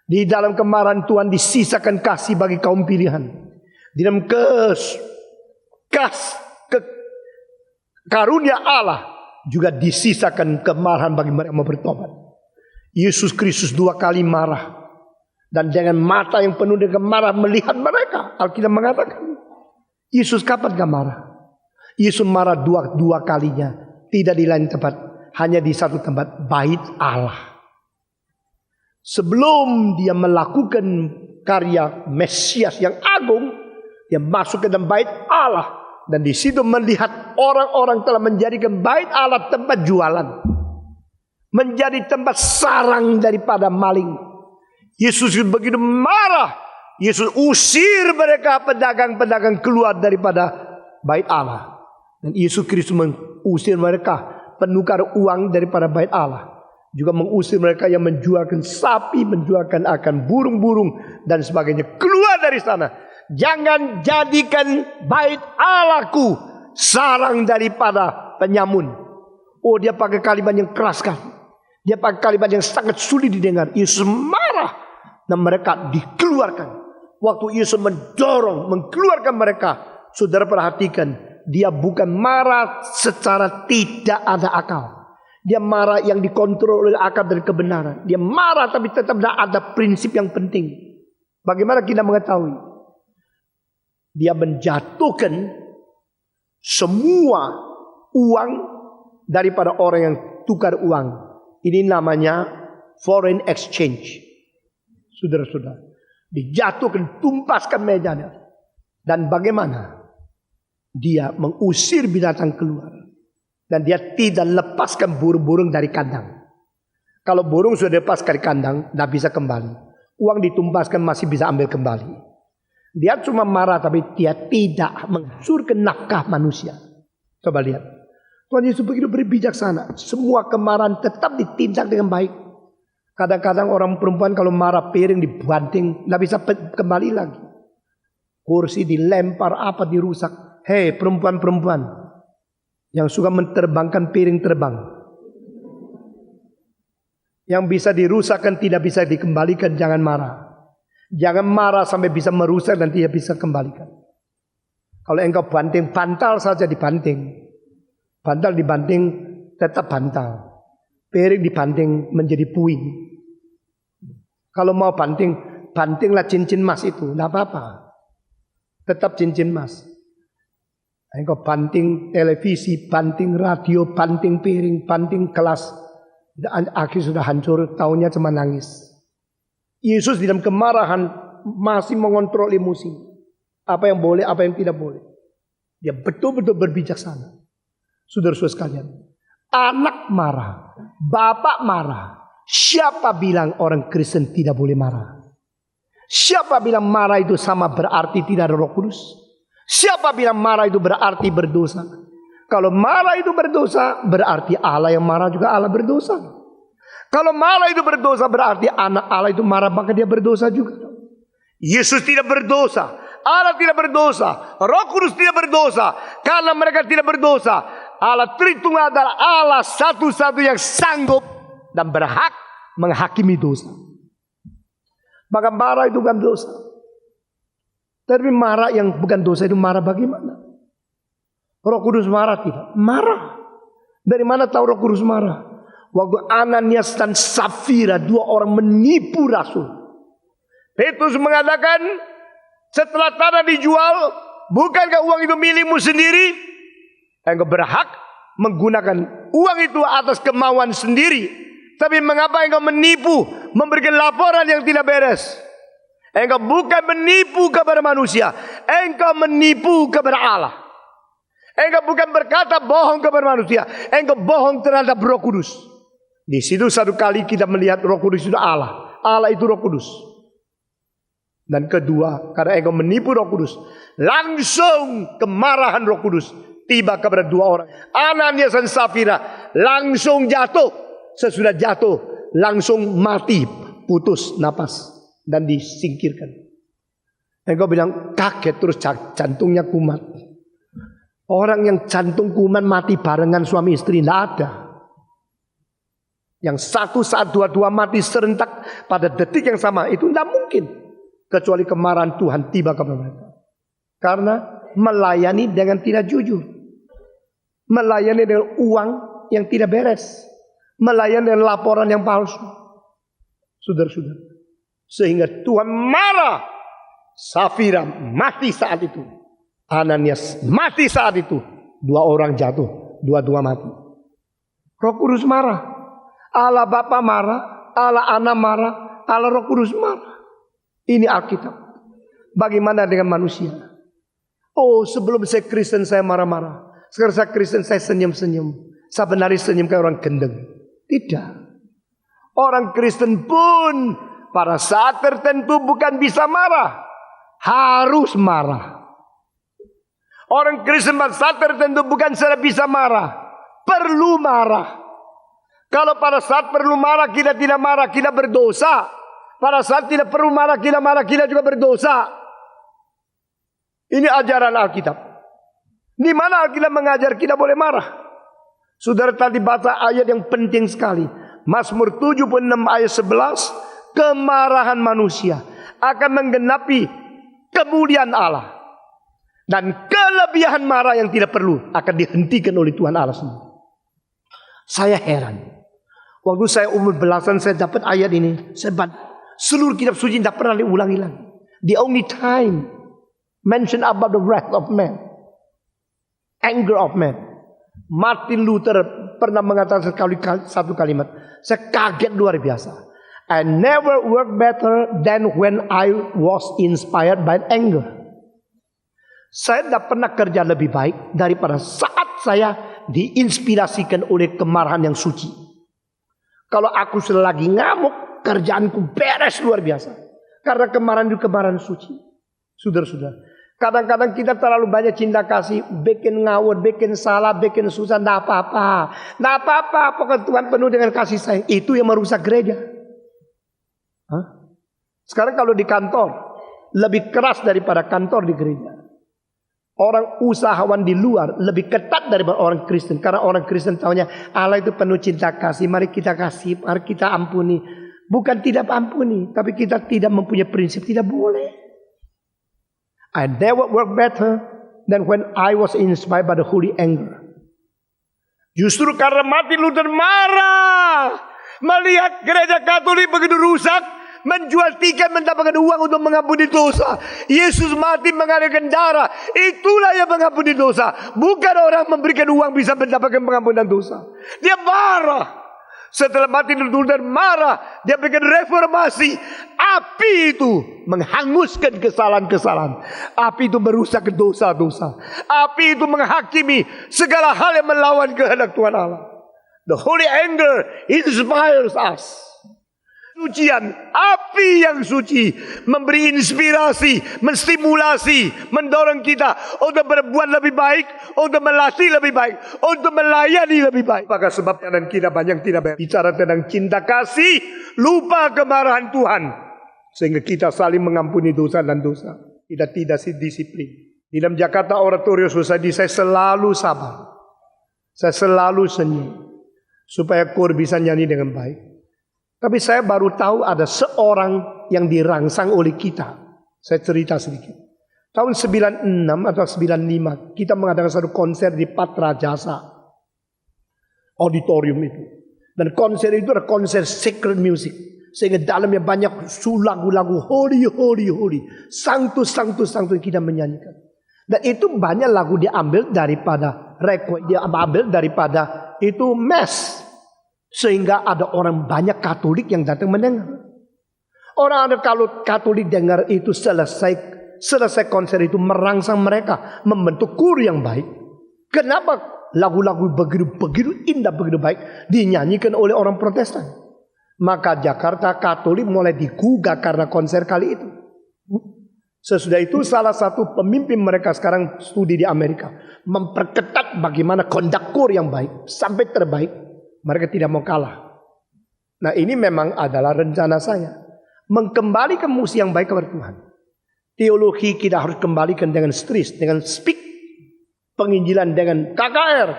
Di dalam kemarahan Tuhan disisakan kasih bagi kaum pilihan. Di dalam karunia Allah juga disisakan kemarahan bagi mereka yang mau bertobat. Yesus Kristus 2 kali marah. Dan dengan mata yang penuh dengan marah melihat mereka. Alkitab mengatakan, Yesus kapan gak marah? Yesus marah dua kalinya. Tidak di lain tempat, hanya di satu tempat, bait Allah. Sebelum dia melakukan karya Mesias yang agung, dia masuk ke dalam bait Allah. Dan di situ melihat orang-orang telah menjadikan bait Allah tempat jualan. Menjadi tempat sarang daripada maling. Yesus begitu marah. Yesus usir mereka pedagang-pedagang keluar daripada bait Allah. Dan Yesus Kristus mengusir mereka penukar uang daripada bait Allah. Juga mengusir mereka yang menjualkan sapi, menjualkan akan burung-burung dan sebagainya. Keluar dari sana. Jangan jadikan bait Allahku sarang daripada penyamun. Oh, dia pakai kalimat yang keras kan. Dia pakai kalimat yang sangat sulit didengar. Yesus marah dan mereka dikeluarkan. Waktu Yesus mendorong, mengeluarkan mereka, saudara perhatikan, dia bukan marah secara tidak ada akal. Dia marah yang dikontrol oleh akal dan kebenaran. Dia marah tapi tetap ada prinsip yang penting. Bagaimana kita mengetahui? Dia menjatuhkan semua uang daripada orang yang tukar uang. Ini namanya foreign exchange. Saudara-saudara, dijatuhkan, tumpaskan mejanya. Dan bagaimana? Dia mengusir binatang keluar. Dan dia tidak lepaskan burung-burung dari kandang. Kalau burung sudah dilepas dari kandang, tidak bisa kembali. Uang ditumpaskan masih bisa ambil kembali. Dia cuma marah tapi dia tidak menghancurkan nafkah manusia. Coba lihat. Tuhan Yesus begitu berbijaksana. Semua kemarahan tetap ditindak dengan baik. Kadang-kadang orang perempuan kalau marah piring dibanting, nggak bisa kembali lagi. Kursi dilempar, apa dirusak. Hei perempuan-perempuan yang suka menerbangkan piring terbang, yang bisa dirusakkan tidak bisa dikembalikan, jangan marah. Jangan marah sampai bisa merusak dan tidak bisa kembalikan. Kalau engkau banting, bantal saja dibanting. Bantal dibanting tetap bantal. Piring dibanting menjadi puing. Kalau mau banting, bantinglah cincin emas itu, tidak apa-apa. Tetap cincin emas. Engkau banting televisi, banting radio, banting piring, banting gelas. Akhirnya sudah hancur, taunya cuma nangis. Yesus dalam kemarahan masih mengontrol emosi. Apa yang boleh, apa yang tidak boleh. Dia betul-betul berbijaksana. Saudara-saudara sekalian, anak marah, bapak marah. Siapa bilang orang Kristen tidak boleh marah? Siapa bilang marah itu sama berarti tidak ada Roh Kudus? Siapa bilang marah itu berarti berdosa? Kalau marah itu berdosa, berarti Allah yang marah juga Allah berdosa. Kalau marah itu berdosa, berarti anak Allah itu marah, maka dia berdosa juga. Yesus tidak berdosa, Allah tidak berdosa, Roh Kudus tidak berdosa. Karena mereka tidak berdosa, Allah Tritunggal adalah Allah satu-satu yang sanggup dan berhak menghakimi dosa. Maka marah itu bukan dosa. Tapi marah yang bukan dosa itu marah bagaimana? Roh Kudus marah tidak? Marah. Dari mana tahu Roh Kudus marah? Waktu Ananias dan Safira, dua orang menipu Rasul. Petrus mengatakan, setelah tanah dijual, bukankah uang itu milikmu sendiri? Engkau berhak menggunakan uang itu atas kemauan sendiri. Tapi mengapa engkau menipu, memberikan laporan yang tidak beres? Engkau bukan menipu kepada manusia, engkau menipu kepada Allah. Engkau bukan berkata bohong kepada manusia, engkau bohong terhadap Roh Kudus. Di situ satu kali kita melihat Roh Kudus itu Allah. Allah itu Roh Kudus. Dan kedua, karena engkau menipu Roh Kudus, langsung kemarahan Roh Kudus tiba kepada dua orang. Ananias dan Safira langsung jatuh. Sesudah jatuh, langsung mati, putus napas dan disingkirkan. Engkau bilang kaget, terus jantungnya kumat. Orang yang jantung kumat mati barengan suami istri, tidak ada. Yang satu saat dua-dua mati serentak pada detik yang sama, itu tidak mungkin. Kecuali kemarahan Tuhan tiba kepada mereka. Karena melayani dengan tidak jujur. Melayani dengan uang yang tidak beres. Melayani dengan laporan yang palsu. Saudara-saudara. Sehingga Tuhan marah. Safira mati saat itu. Ananias mati saat itu. Dua orang jatuh. Dua-dua mati. Roh Kudus marah. Allah Bapa marah, Allah Anak marah, Allah Roh Kudus marah. Ini Alkitab. Bagaimana dengan manusia? Oh, sebelum saya Kristen saya marah-marah. Sekarang saya Kristen saya senyum-senyum. Saya benari senyum kayak orang gendeng. Tidak. Orang Kristen pun pada saat tertentu bukan bisa marah, harus marah. Orang Kristen pada saat tertentu bukan saja bisa marah, perlu marah. Kalau pada saat perlu marah kita tidak marah, kita berdosa. Pada saat tidak perlu marah, kita juga berdosa. Ini ajaran Alkitab. Di mana Alkitab mengajar kita boleh marah? Saudara tadi baca ayat yang penting sekali. Mazmur 76 ayat 11. Kemarahan manusia akan menggenapi kemuliaan Allah. Dan kelebihan marah yang tidak perlu akan dihentikan oleh Tuhan Allah sendiri. Saya heran. Waktu saya umur belasan saya dapat ayat ini. Saya seluruh kitab suci tidak pernah diulangi lagi. The only time mention about the wrath of man, anger of man. Martin Luther pernah mengatakan satu kalimat. Saya kaget luar biasa. I never work better than when I was inspired by anger. Saya tidak pernah kerja lebih baik daripada saat saya diinspirasikan oleh kemarahan yang suci. Kalau aku selagi ngamuk, kerjaanku beres luar biasa. Karena kemarahan itu kemarahan suci. Saudara-saudara, kadang-kadang kita terlalu banyak cinta kasih, bikin ngawur, bikin salah, bikin susah, tidak apa-apa. Tidak apa-apa, pokoknya Tuhan penuh dengan kasih sayang. Itu yang merusak gereja. Hah? Sekarang kalau di kantor, lebih keras daripada kantor di gereja. Orang usahawan di luar lebih ketat daripada orang Kristen. Karena orang Kristen tahunya Allah itu penuh cinta kasih. Mari kita kasih, mari kita ampuni. Bukan tidak ampuni, tapi kita tidak mempunyai prinsip, tidak boleh. I never work better than when I was inspired by the holy anger. Justru karena Martin Luther marah melihat gereja Katolik begitu rusak, menjual tiket mendapatkan uang untuk mengampuni dosa. Yesus mati mengalirkan darah, itulah yang mengampuni dosa. Bukan orang memberikan uang bisa mendapatkan pengampunan dosa. Dia marah. Setelah Martin Luther marah, dia bikin reformasi. Api itu menghanguskan kesalahan-kesalahan. Api itu merusak dosa-dosa. Api itu menghakimi segala hal yang melawan kehendak Tuhan Allah. The holy anger inspires us. Sucian, api yang suci memberi inspirasi, menstimulasi, mendorong kita untuk berbuat lebih baik, untuk melatih lebih baik, untuk melayani lebih baik. Maka sebab dan kita banyak tidak bicara tentang cinta kasih, lupa kemarahan Tuhan, sehingga kita saling mengampuni dosa dan dosa. Kita tidak disiplin. Di dalam Jakarta Oratorio Society saya selalu sabar, saya selalu senyum, supaya kor bisa nyanyi dengan baik. Tapi saya baru tahu ada seorang yang dirangsang oleh kita. Saya cerita sedikit. Tahun 96 atau 95 kita mengadakan satu konser di Patra Jasa auditorium itu. Dan konser itu adalah konser sacred music. Sehingga dalamnya banyak lagu-lagu holy, holy, holy. Sanctus, sanctus, sanctus kita menyanyikan. Dan itu banyak lagu diambil daripada diambil daripada itu mass. Sehingga ada orang banyak Katolik yang datang mendengar. Orang ada kalau Katolik dengar itu selesai konser itu merangsang mereka membentuk kur yang baik. Kenapa lagu-lagu begitu indah, begitu baik dinyanyikan oleh orang Protestan? Maka Jakarta Katolik mulai digugah karena konser kali itu. Sesudah itu salah satu pemimpin mereka sekarang studi di Amerika memperketat bagaimana kondak kur yang baik sampai terbaik. Mereka tidak mau kalah. Nah ini memang adalah rencana saya. Mengembalikan musik yang baik kepada Tuhan. Teologi kita harus kembalikan dengan stris, dengan speak. Penginjilan dengan KKR.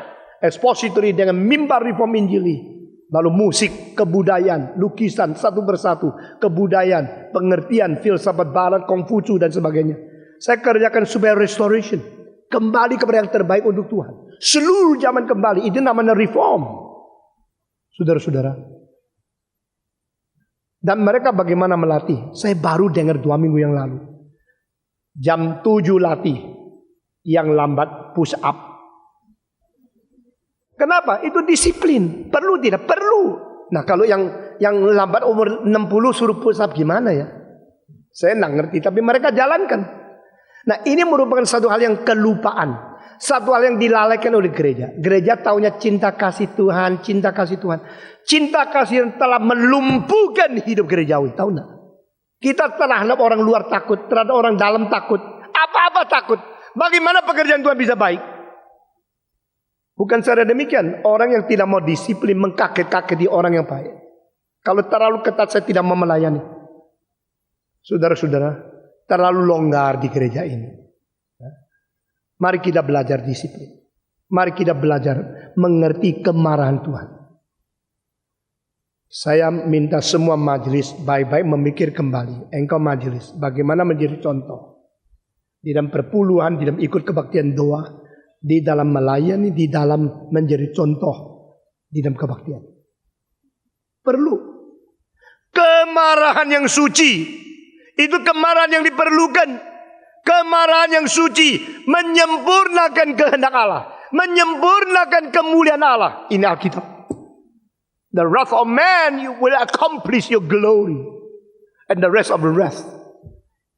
Expository dengan mimbar reform injili. Lalu musik, kebudayaan, lukisan satu persatu. Kebudayaan, pengertian, filsafat barat, Kongfucu dan sebagainya. Saya kerjakan supaya restoration. Kembali kepada yang terbaik untuk Tuhan. Seluruh zaman kembali. Itu namanya reform. Saudara-saudara. Dan mereka bagaimana melatih? Saya baru dengar 2 minggu yang lalu. Jam 7 latih. Yang lambat push up. Kenapa? Itu disiplin. Perlu tidak? Perlu. Nah kalau yang lambat umur 60 suruh push up gimana ya? Saya nggak ngerti. Tapi mereka jalankan. Nah ini merupakan satu hal yang kelupaan. Satu hal yang dilalaikan oleh gereja. Gereja taunya cinta kasih Tuhan, cinta kasih Tuhan. Cinta kasih yang telah melumpuhkan hidup gerejawi. Tahu enggak? Kita terhadap orang luar takut, terhadap orang dalam takut. Apa-apa takut. Bagaimana pekerjaan Tuhan bisa baik? Bukan secara demikian. Orang yang tidak mau disiplin mengkaget-kaget di orang yang baik. Kalau terlalu ketat saya tidak mau melayani. Saudara-saudara, terlalu longgar di gereja ini. Mari kita belajar disiplin. Mari kita belajar mengerti kemarahan Tuhan. Saya minta semua majelis baik-baik memikir kembali. Engkau majelis, bagaimana menjadi contoh. Di dalam perpuluhan, di dalam ikut kebaktian doa. Di dalam melayani, di dalam menjadi contoh. Di dalam kebaktian. Perlu. Kemarahan yang suci. Itu kemarahan yang diperlukan. Kemarahan yang suci menyempurnakan kehendak Allah, menyempurnakan kemuliaan Allah. Ini Alkitab. The wrath of man you will accomplish your glory, and the rest of the wrath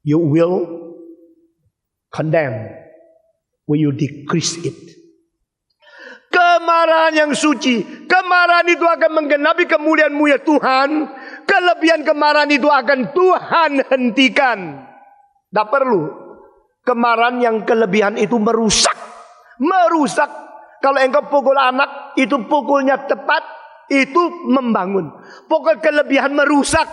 you will condemn when you decrease it. Kemarahan yang suci, kemarahan itu akan menggenapi kemuliaan-Mu ya Tuhan. Kelebihan kemarahan itu akan Tuhan hentikan. Tak perlu. Kemarahan yang kelebihan itu merusak. Merusak. Kalau engkau pukul anak, itu pukulnya tepat, itu membangun. Pukul kelebihan merusak.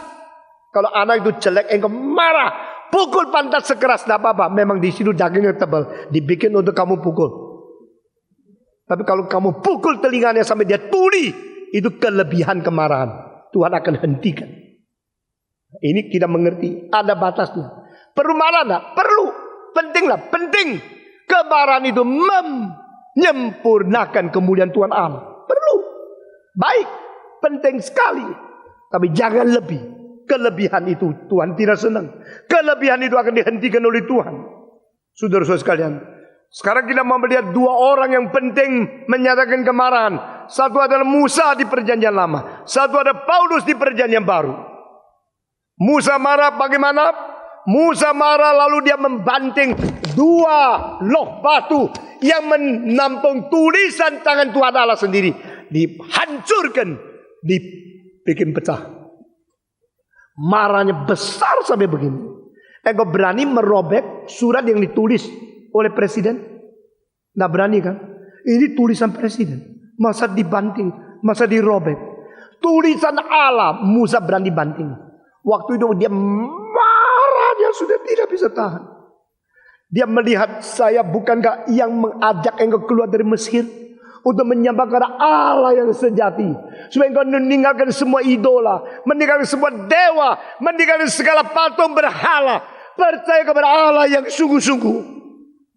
Kalau anak itu jelek, engkau marah, pukul pantat sekeras, tidak apa-apa. Memang di situ dagingnya tebal, dibikin untuk kamu pukul. Tapi kalau kamu pukul telinganya sampai dia tuli, itu kelebihan kemarahan. Tuhan akan hentikan. Ini kita mengerti, ada batasnya. Perlu marah enggak? Perlu. Pentinglah, penting. Kemarahan itu menyempurnakan kemuliaan Tuhan Allah. Perlu. Baik, penting sekali. Tapi jangan lebih. Kelebihan itu Tuhan tidak senang. Kelebihan itu akan dihentikan oleh Tuhan. Saudara-saudara sekalian, sekarang kita mau melihat dua orang yang penting menyatakan kemarahan. Satu adalah Musa di perjanjian lama, satu ada Paulus di perjanjian baru. Musa marah bagaimana? Musa marah lalu dia membanting dua loh batu yang menampung tulisan tangan Tuhan Allah sendiri. Dihancurkan, dibikin pecah. Marahnya besar sampai begini. Engkau berani merobek surat yang ditulis oleh presiden? Nggak berani kan? Ini tulisan presiden. Masa dibanting? Masa dirobek? Tulisan Allah. Musa berani banting. Waktu itu dia marah. Dia sudah tidak bisa tahan. Dia melihat, saya bukankah yang mengajak engkau keluar dari Mesir untuk menyembah kepada Allah yang sejati, supaya engkau meninggalkan semua idola, meninggalkan semua dewa, meninggalkan segala patung berhala, percaya kepada Allah yang sungguh-sungguh.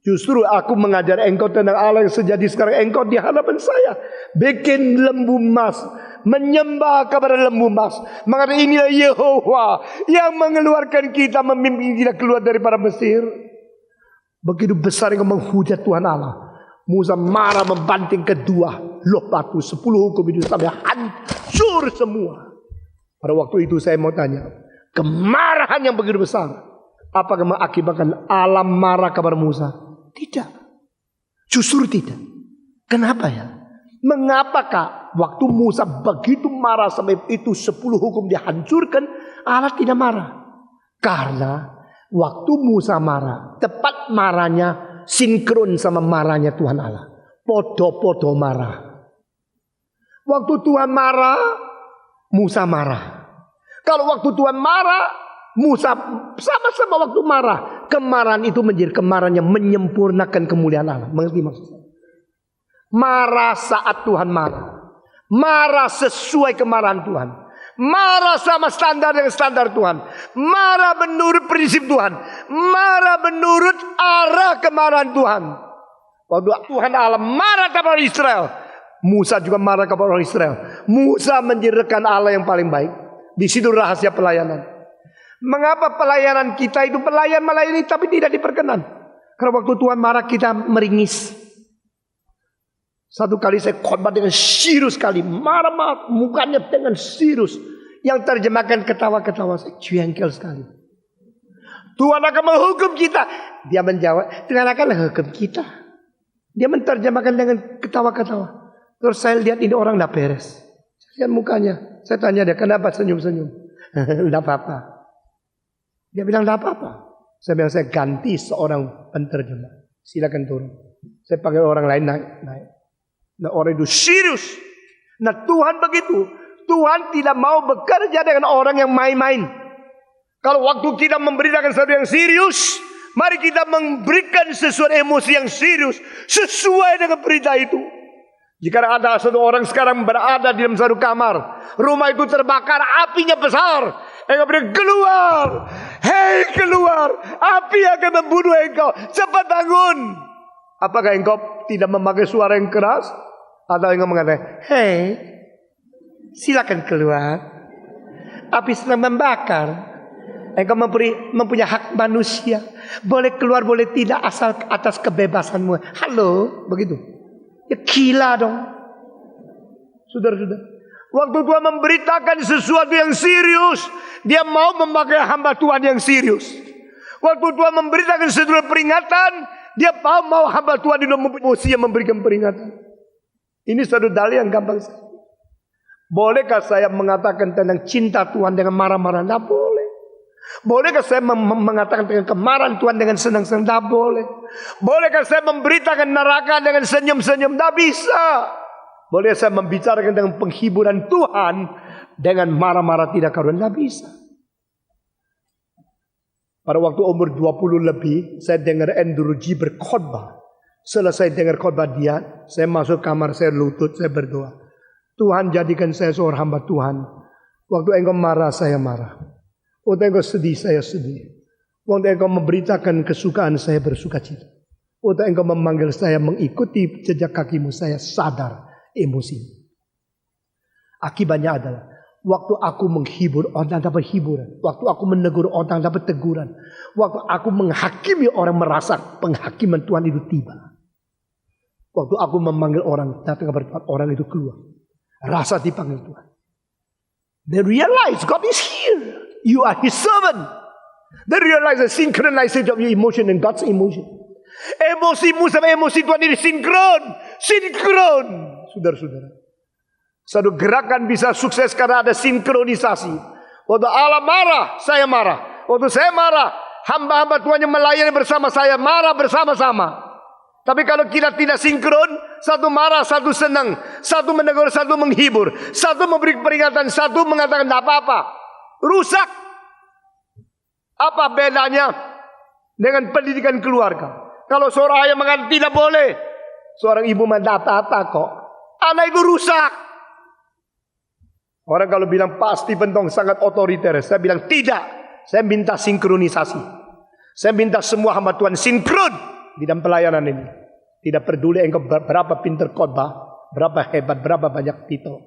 Justru aku mengajar engkau tentang Allah yang sejati. Sekarang engkau di hadapan saya bikin lembu emas, menyembah kepada lembu emas. Maka inilah Yehova yang mengeluarkan kita, memimpin kita keluar daripada Mesir. Begitu besar engkau menghujat Tuhan Allah. Musa marah membanting kedua loh batu, 10 hukum itu sampai hancur semua. Pada waktu itu saya mau tanya, kemarahan yang begitu besar, apakah mengakibatkan Allah marah kepada Musa? Tidak. Justru tidak. Kenapa ya? Mengapakah waktu Musa begitu marah sampai itu 10 hukum dihancurkan, Allah tidak marah? Karena waktu Musa marah, tepat marahnya sinkron sama marahnya Tuhan Allah. Podo-podo marah. Waktu Tuhan marah, Musa marah. Kalau waktu Tuhan marah, Musa sama-sama waktu marah. Kemarahan itu menjadi kemarahan yang menyempurnakan kemuliaan Allah. Mengerti maksud saya? Marah saat Tuhan marah. Marah sesuai kemarahan Tuhan. Marah sama standar dengan standar Tuhan. Marah menurut prinsip Tuhan. Marah menurut arah kemarahan Tuhan. Waktu Tuhan Allah marah kepada Israel, Musa juga marah kepada orang Israel. Musa menjadi rekan Allah yang paling baik. Di situ rahasia pelayanan. Mengapa pelayanan kita itu melayani tapi tidak diperkenan? Karena waktu Tuhan marah kita meringis. Satu kali saya khotbah dengan serius sekali, marah-marah, mukanya dengan serius. Yang terjemahkan ketawa-ketawa, saya jengkel sekali. Tuhan akan menghukum kita. Dia menjawab, Tuhan akan menghukum kita. Dia menerjemahkan dengan ketawa-ketawa. Terus saya lihat ini orang tidak beres. Saya lihat mukanya. Saya tanya dia, kenapa senyum-senyum? Tidak apa-apa. Dia bilang tidak apa-apa. Saya bilang, saya ganti seorang penterjemah. Silakan turun. Saya panggil orang lain naik. Nah, orang itu serius. Nah, Tuhan begitu. Tuhan tidak mau bekerja dengan orang yang main-main. Kalau waktu kita memberitakan sesuatu yang serius, mari kita memberikan sesuatu emosi yang serius sesuai dengan berita itu. Jika ada satu orang sekarang berada di dalam satu kamar, rumah itu terbakar, apinya besar, engkau beri keluar, hei keluar, api akan membunuh engkau, cepat bangun. Apakah engkau tidak memakai suara yang keras? Atau engkau mengatakan, hei, silakan keluar. Api sedang membakar. Engkau mempunyai hak manusia. Boleh keluar, boleh tidak, asal atas kebebasanmu. Halo, begitu. Ya gila dong. Saudara-saudara, waktu Tuhan memberitakan sesuatu yang serius, dia mau memakai hamba Tuhan yang serius. Waktu Tuhan memberitakan sesuatu peringatan, dia mau hamba Tuhan itu emosi yang memberikan peringatan. Ini satu dalil yang gampang sekali. Bolehkah saya mengatakan tentang cinta Tuhan dengan marah-marah? Tidak boleh. Bolehkah saya mengatakan tentang kemarahan Tuhan dengan senang-senang? Tidak boleh. Bolehkah saya memberitakan neraka dengan senyum-senyum? Tidak bisa. Boleh saya membicarakan tentang penghiburan Tuhan dengan marah-marah tidak karuan? Tidak bisa. Pada waktu umur 20 lebih, saya dengar Andrew G berkhotbah. Selesai dengar khotbah dia, saya masuk kamar, saya lutut, saya berdoa. Tuhan, jadikan saya seorang hamba Tuhan. Waktu Engkau marah, saya marah. Waktu Engkau sedih, saya sedih. Waktu Engkau memberitakan kesukaan, saya bersukacita. Waktu Engkau memanggil saya mengikuti jejak kakimu, saya sadar emosi. Akibatnya adalah waktu aku menghibur orang dapat hiburan, waktu aku menegur orang dapat teguran, waktu aku menghakimi orang merasa penghakiman Tuhan itu tiba. Waktu aku memanggil orang datang kepada Tuhan, orang itu keluar, rasa dipanggil Tuhan. They realize God is here. You are His servant. They realize the synchronization of your emotion and God's emotion. Emosimu sama emosi Tuhan ini sinkron. Saudara-saudara. Satu gerakan bisa sukses karena ada sinkronisasi. Waktu Allah marah, saya marah. Waktu saya marah, hamba-hamba Tuhan yang melayani bersama saya marah bersama-sama. Tapi kalau kita tidak sinkron, satu marah, satu senang, satu menegur, satu menghibur, satu memberi peringatan, satu mengatakan tidak apa-apa, rusak. Apa bedanya dengan pendidikan keluarga? Kalau seorang ayah mengatakan tidak boleh, seorang ibu mengatakan apa-apa kok, anak itu rusak. Orang kalau bilang pasti Stephen sangat otoriter, saya bilang tidak. Saya minta sinkronisasi. Saya minta semua hamba Tuhan sinkron di dalam pelayanan ini. Tidak peduli engkau berapa pintar khotbah, berapa hebat, berapa banyak titel.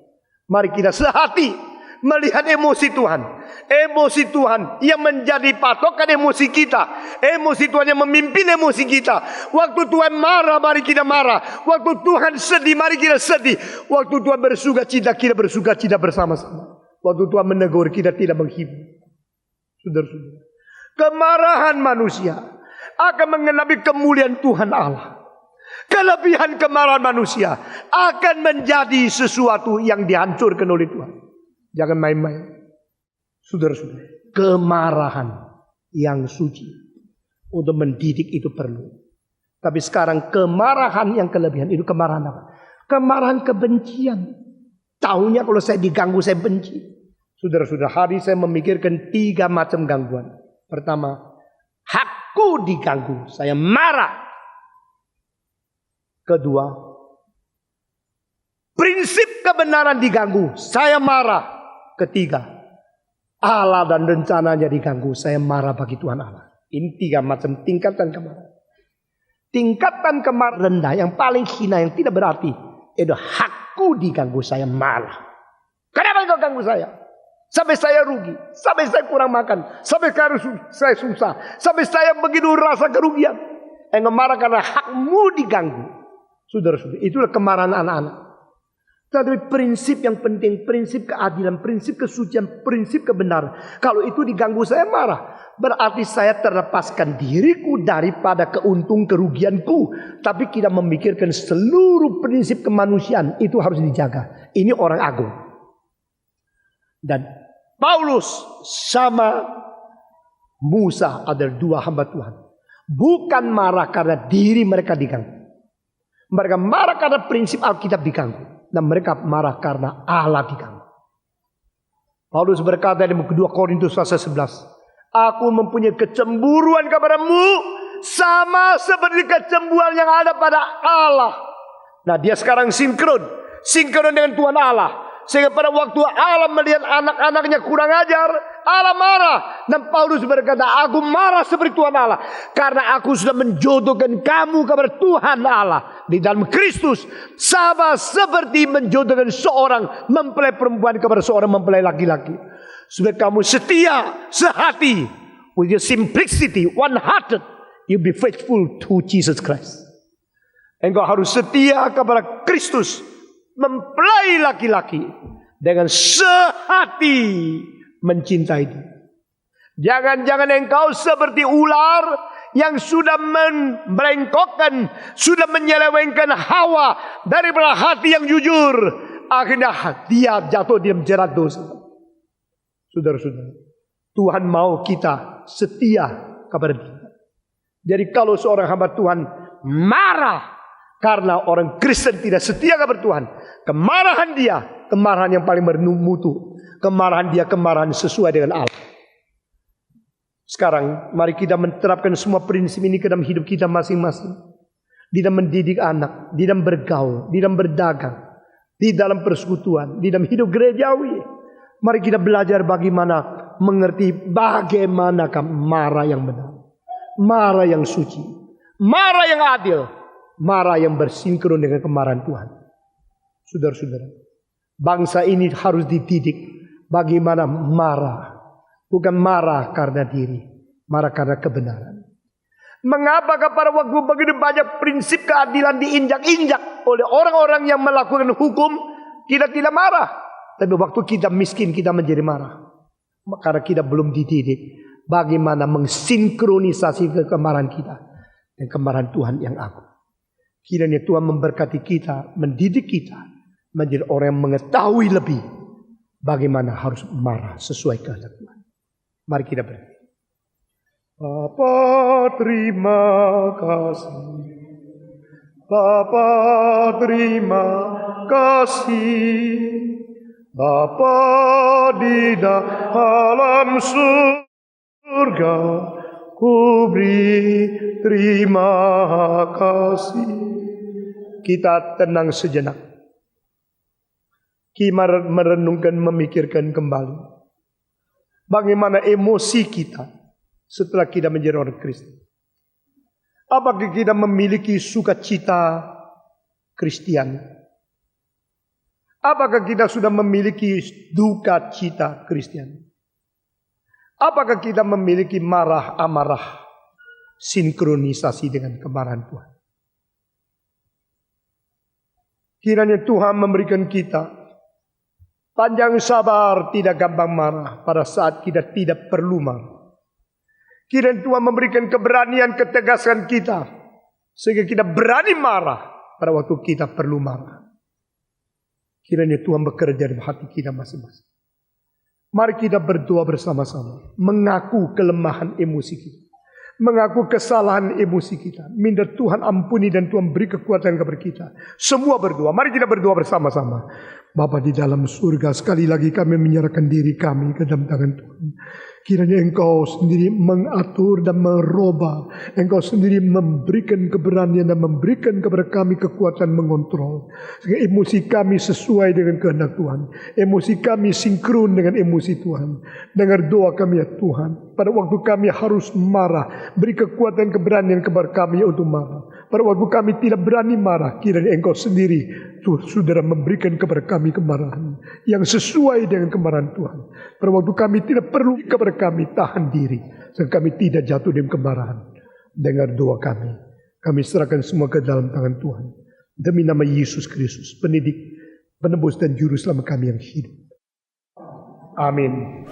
Mari kita sehati melihat emosi Tuhan. Emosi Tuhan yang menjadi patokan emosi kita. Emosi Tuhan yang memimpin emosi kita. Waktu Tuhan marah, mari kita marah. Waktu Tuhan sedih, mari kita sedih. Waktu Tuhan bersukacita, kita bersukacita bersama-sama. Waktu Tuhan menegur, kita tidak menghibur. Saudara-saudara, kemarahan manusia akan mengenai kemuliaan Tuhan Allah. Kelebihan kemarahan manusia akan menjadi sesuatu yang dihancurkan oleh Tuhan. Jangan main-main. Saudara-saudara, kemarahan yang suci untuk mendidik itu perlu. Tapi sekarang kemarahan yang kelebihan itu kemarahan apa? Kemarahan kebencian. Tahunya kalau saya diganggu saya benci. Saudara-saudara, hari saya memikirkan 3 macam gangguan. Pertama, hakku diganggu, saya marah. Kedua, prinsip kebenaran diganggu, saya marah. Ketiga, Allah dan rencananya diganggu, saya marah bagi Tuhan Allah. Ini 3 macam tingkatan kemarahan. Tingkatan kemarahan rendah yang paling hina, yang tidak berarti, itu hakku diganggu, saya marah. Kenapa engkau ganggu saya? Sampai saya rugi, sampai saya kurang makan, sampai saya susah, sampai saya begitu rasa kerugian. Engkau marah karena hakmu diganggu. Saudara-saudara, itulah kemarahan anak-anak. Tapi prinsip yang penting, prinsip keadilan, prinsip kesucian, prinsip kebenaran. Kalau itu diganggu saya marah. Berarti saya terlepaskan diriku daripada keuntung kerugianku. Tapi kita memikirkan seluruh prinsip kemanusiaan itu harus dijaga. Ini orang agung. Dan Paulus sama Musa adalah 2 hamba Tuhan. Bukan marah karena diri mereka diganggu. Mereka marah karena prinsip Alkitab diganggu. Dan mereka marah karena Allah diganggu. Paulus berkata di 2 Korintus pasal 11. Aku mempunyai kecemburuan kepadamu. Sama seperti kecemburuan yang ada pada Allah. Nah dia sekarang sinkron. Sinkron dengan Tuhan Allah. Sehingga pada waktu Allah melihat anak-anaknya kurang ajar, Allah marah. Dan Paulus berkata, aku marah seperti Tuhan Allah. Karena aku sudah menjodohkan kamu kepada Tuhan Allah. Di dalam Kristus. Sama seperti menjodohkan seorang mempelai perempuan kepada seorang mempelai laki-laki. Supaya kamu setia, sehati. With your simplicity, one-hearted. You be faithful to Jesus Christ. Engkau harus setia kepada Kristus. Mempelai laki-laki dengan sehati mencintai dia. Jangan-jangan engkau seperti ular yang sudah membelengkokkan, sudah menyelewengkan Hawa daripada hati yang jujur. Akhirnya dia jatuh di jerat dosa. Saudara-saudara, Tuhan mau kita setia kepada dia. Jadi kalau seorang hamba Tuhan marah karena orang Kristen tidak setia kepada Tuhan, kemarahan dia, kemarahan yang paling bermutu. Kemarahan dia, kemarahan sesuai dengan Allah. Sekarang mari kita menerapkan semua prinsip ini ke dalam hidup kita masing-masing. Di dalam mendidik anak, di dalam bergaul, di dalam berdagang, di dalam persekutuan, di dalam hidup gerejawi. Mari kita belajar bagaimana mengerti bagaimanakah marah yang benar, marah yang suci, marah yang adil, marah yang bersinkron dengan kemarahan Tuhan. Saudara-saudara, bangsa ini harus dididik bagaimana marah. Bukan marah karena diri, marah karena kebenaran. Mengapakah pada waktu begitu banyak prinsip keadilan diinjak-injak oleh orang-orang yang melakukan hukum, kita tidak marah. Tapi waktu kita miskin, kita menjadi marah. Karena kita belum dididik bagaimana mensinkronisasi kemarahan kita dan kemarahan Tuhan yang agung. Kiranya Tuhan memberkati kita, mendidik kita menjadi orang yang mengetahui lebih bagaimana harus marah sesuai kehendak Tuhan. Mari kita berdoa. Bapa terima kasih, Bapa terima kasih, Bapa di dalam surga, ku beri terima kasih. Kita tenang sejenak. Kita merenungkan, memikirkan kembali bagaimana emosi kita setelah kita menjadi orang Kristen. Apakah kita memiliki sukacita Kristiani? Apakah kita sudah memiliki duka cita Kristiani? Apakah kita memiliki marah amarah sinkronisasi dengan kemarahan Tuhan? Kiranya Tuhan memberikan kita panjang sabar, tidak gampang marah pada saat kita tidak perlu marah. Kiranya Tuhan memberikan keberanian, ketegasan kita, sehingga kita berani marah pada waktu kita perlu marah. Kiranya Tuhan bekerja di hati kita masing-masing. Mari kita berdoa bersama-sama, mengaku kelemahan emosi kita, mengaku kesalahan emosi kita, minta Tuhan ampuni dan Tuhan beri kekuatan kepada kita. Semua berdoa, mari kita berdoa bersama-sama. Bapa di dalam surga, sekali lagi kami menyerahkan diri kami ke dalam tangan Tuhan. Kiranya Engkau sendiri mengatur dan merubah. Engkau sendiri memberikan keberanian dan memberikan kepada kami kekuatan mengontrol. Sehingga emosi kami sesuai dengan kehendak Tuhan. Emosi kami sinkron dengan emosi Tuhan. Dengar doa kami ya Tuhan. Pada waktu kami harus marah, beri kekuatan keberanian kepada kami untuk marah. Pada waktu kami tidak berani marah, kiranya Engkau sendiri Saudara memberikan kepada kami kemarahan yang sesuai dengan kemarahan Tuhan. Pada waktu kami tidak perlu kepada kami tahan diri, sehingga kami tidak jatuh dalam kemarahan. Dengar doa kami. Kami serahkan semua ke dalam tangan Tuhan. Demi nama Yesus Kristus, pendidik, penebus dan juru selamat kami yang hidup. Amin.